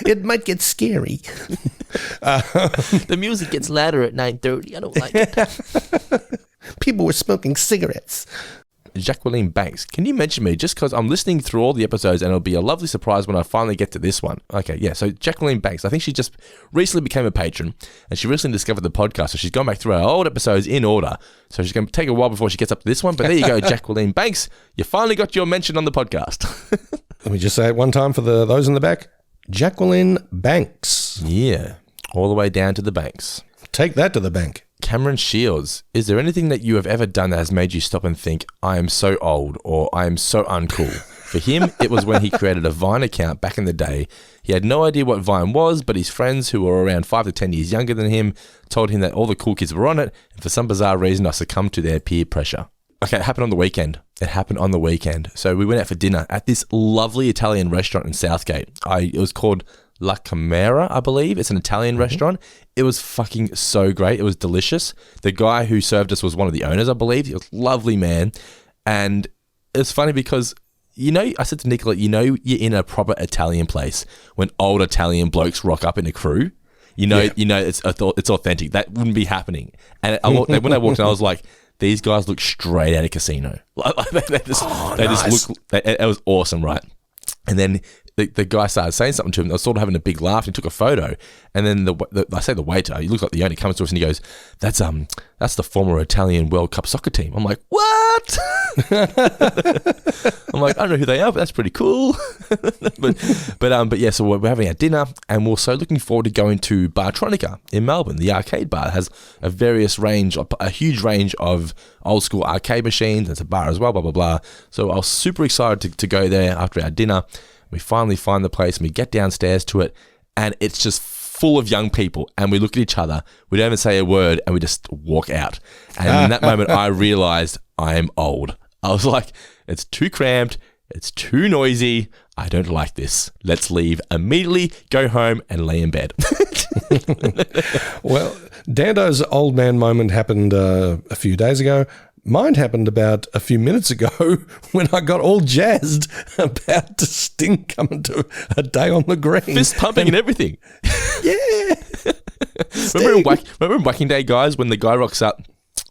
It might get scary. The music gets louder at 9:30. I don't like it. People were smoking cigarettes. Jacqueline Banks. Can you mention me? Just because I'm listening through all the episodes and it'll be a lovely surprise when I finally get to this one. Okay, yeah. So Jacqueline Banks, I think she just recently became a patron and she recently discovered the podcast. So she's gone back through our old episodes in order. So she's going to take a while before she gets up to this one. But there you go, Jacqueline Banks. You finally got your mention on the podcast. Let me just say it one time for those in the back. Jacqueline Banks. Yeah. All the way down to the banks. Take that to the bank. Cameron Shields, is there anything that you have ever done that has made you stop and think, I am so old or I am so uncool? For him, it was when he created a Vine account back in the day. He had no idea what Vine was, but his friends who were around 5 to 10 years younger than him told him that all the cool kids were on it, and for some bizarre reason, I succumbed to their peer pressure. Okay, it happened on the weekend. So we went out for dinner at this lovely Italian restaurant in Southgate. It was called La Camera, I believe. It's an Italian restaurant. It was fucking so great. It was delicious. The guy who served us was one of the owners, I believe. He was a lovely man. And it's funny because, I said to Nicola, you're in a proper Italian place when old Italian blokes rock up in a crew. It's authentic. That wouldn't be happening. And when I walked in, I was like, these guys look straight out of casino. It was awesome, right? And then the guy started saying something to him. They were sort of having a big laugh and took a photo. And then the waiter, he looks like the owner, comes to us and he goes, that's the former Italian World Cup soccer team. I'm like, what? I'm like, I don't know who they are, but that's pretty cool. but yeah, so we're having our dinner and we're so looking forward to going to Bartronica in Melbourne. The arcade bar has a huge range of old school arcade machines. It's a bar as well, blah, blah, blah. So I was super excited to go there after our dinner. We finally find the place and we get downstairs to it and it's just full of young people and we look at each other, we don't even say a word and we just walk out. And in that moment I realized I am old. I was like, it's too cramped, it's too noisy, I don't like this. Let's leave immediately, go home and lay in bed. Well, Dando's old man moment happened a few days ago. Mine happened about a few minutes ago when I got all jazzed about Sting coming to a day on the green. Fist pumping and everything. Yeah. Remember in Whacking Day, guys, when the guy rocks up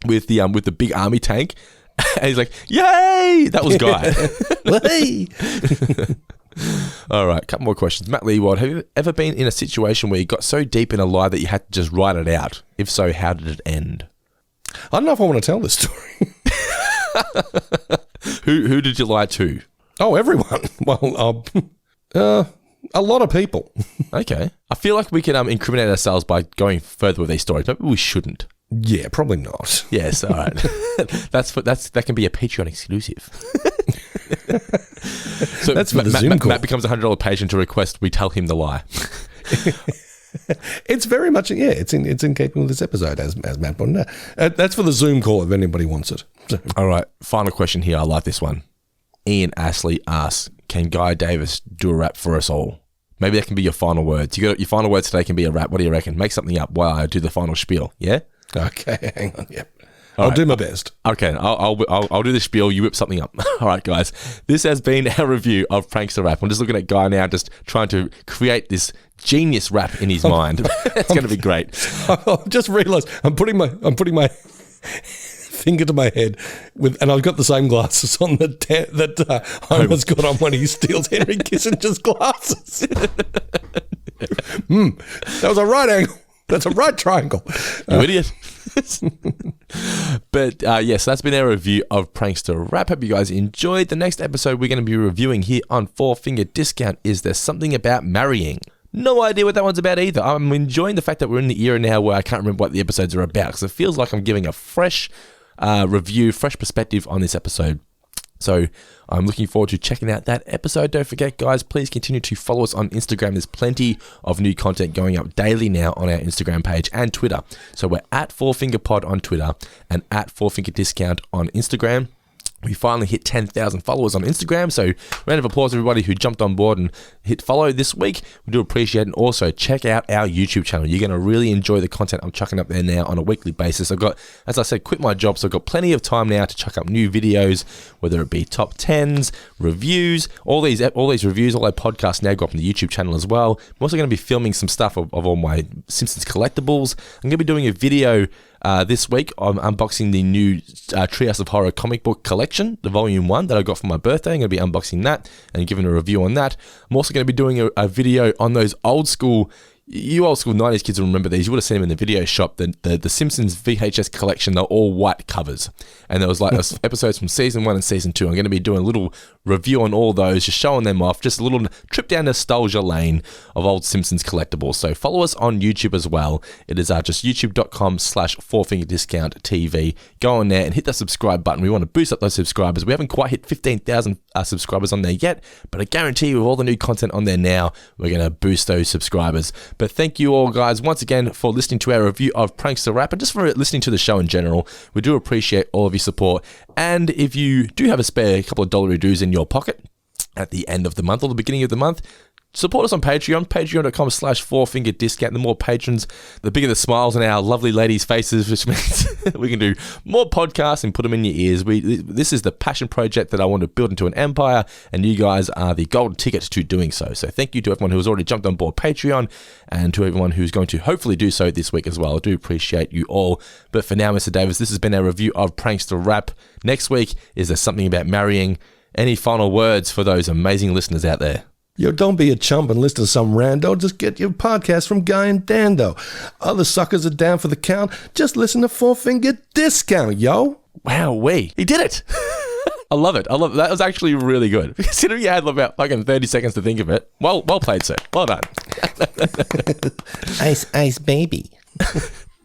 with the big army tank and he's like, yay! That was Guy. All right, a couple more questions. Matt Leewald, have you ever been in a situation where you got so deep in a lie that you had to just write it out? If so, how did it end? I don't know if I want to tell this story. Who did you lie to? Oh, everyone. Well, a lot of people. Okay. I feel like we can incriminate ourselves by going further with these stories. Maybe we shouldn't. Yeah, probably not. Yes, all right. That can be a Patreon exclusive. So that's for the Zoom call. Matt becomes a $100 patron to request we tell him the lie. It's very much, it's in keeping with this episode, as Matt pointed out. That's for the Zoom call if anybody wants it. So. All right, final question here. I like this one. Ian Ashley asks, can Guy Davis do a rap for us all? Maybe that can be your final words. Your final words today can be a rap. What do you reckon? Make something up while I do the final spiel, yeah? Okay, hang on, yep. I'll do my best. Okay, I'll do the spiel. You whip something up. All right, guys. This has been our review of Pranksta Rap. I'm just looking at Guy now, just trying to create this genius rap in his mind. It's going to be great. I've just realised I'm putting my finger to my head and I've got the same glasses on that Homer's got on when he steals Henry Kissinger's glasses. That was a right angle. That's a right triangle. You idiot. But yes, that's been our review of Pranksta Rap. Hope you guys enjoyed. The next episode we're going to be reviewing here on 4 Finger Discount is There's Something About Marrying. No idea what that one's about either. I'm enjoying the fact that we're in the era now where I can't remember what the episodes are about because it feels like I'm giving a fresh review, fresh perspective on this episode. So I'm looking forward to checking out that episode. Don't forget, guys, please continue to follow us on Instagram. There's plenty of new content going up daily now on our Instagram page and Twitter. So we're at 4fingerpod on Twitter and at 4fingerdiscount on Instagram. We finally hit 10,000 followers on Instagram, so round of applause everybody who jumped on board and hit follow this week. We do appreciate it. And also, check out our YouTube channel. You're going to really enjoy the content I'm chucking up there now on a weekly basis. I've got, as I said, quit my job, so I've got plenty of time now to chuck up new videos, whether it be top 10s, reviews, all these reviews, all our podcasts now go up on the YouTube channel as well. I'm also going to be filming some stuff of all my Simpsons collectibles. I'm going to be doing a video this week. I'm unboxing the new Treehouse of Horror comic book collection, the volume 1 that I got for my birthday. I'm going to be unboxing that and giving a review on that. I'm also going to be doing a video on those old school 90s kids will remember these. You would have seen them in the video shop. The Simpsons VHS collection, they're all white covers. And there was like episodes from season 1 and season 2. I'm going to be doing a little review on all those, just showing them off, just a little trip down nostalgia lane of old Simpsons collectibles. So follow us on YouTube as well. It is just youtube.com/4fingerdiscounttv. Go on there and hit that subscribe button. We want to boost up those subscribers. We haven't quite hit 15,000 subscribers on there yet, but I guarantee you with all the new content on there now, we're going to boost those subscribers. But thank you all, guys, once again for listening to our review of Pranksta Rap and just for listening to the show in general. We do appreciate all of your support. And if you do have a spare couple of dollary dues in your pocket at the end of the month or the beginning of the month, support us on Patreon, patreon.com/4fingerdiscount. The more patrons, the bigger the smiles on our lovely ladies' faces, which means we can do more podcasts and put them in your ears. This is the passion project that I want to build into an empire, and you guys are the golden ticket to doing so. So thank you to everyone who has already jumped on board Patreon and to everyone who's going to hopefully do so this week as well. I do appreciate you all. But for now, Mr. Davis, this has been our review of Pranksta Rap. Next week, is there something about marrying? Any final words for those amazing listeners out there? Yo, don't be a chump and listen to some rando. Just get your podcast from Guy and Dando. Other suckers are down for the count. Just listen to 4-Finger Discount, yo. Wow, he did it. I love it. That was actually really good. Considering you had about fucking 30 seconds to think of it. Well played, sir. Well done. Ice, baby.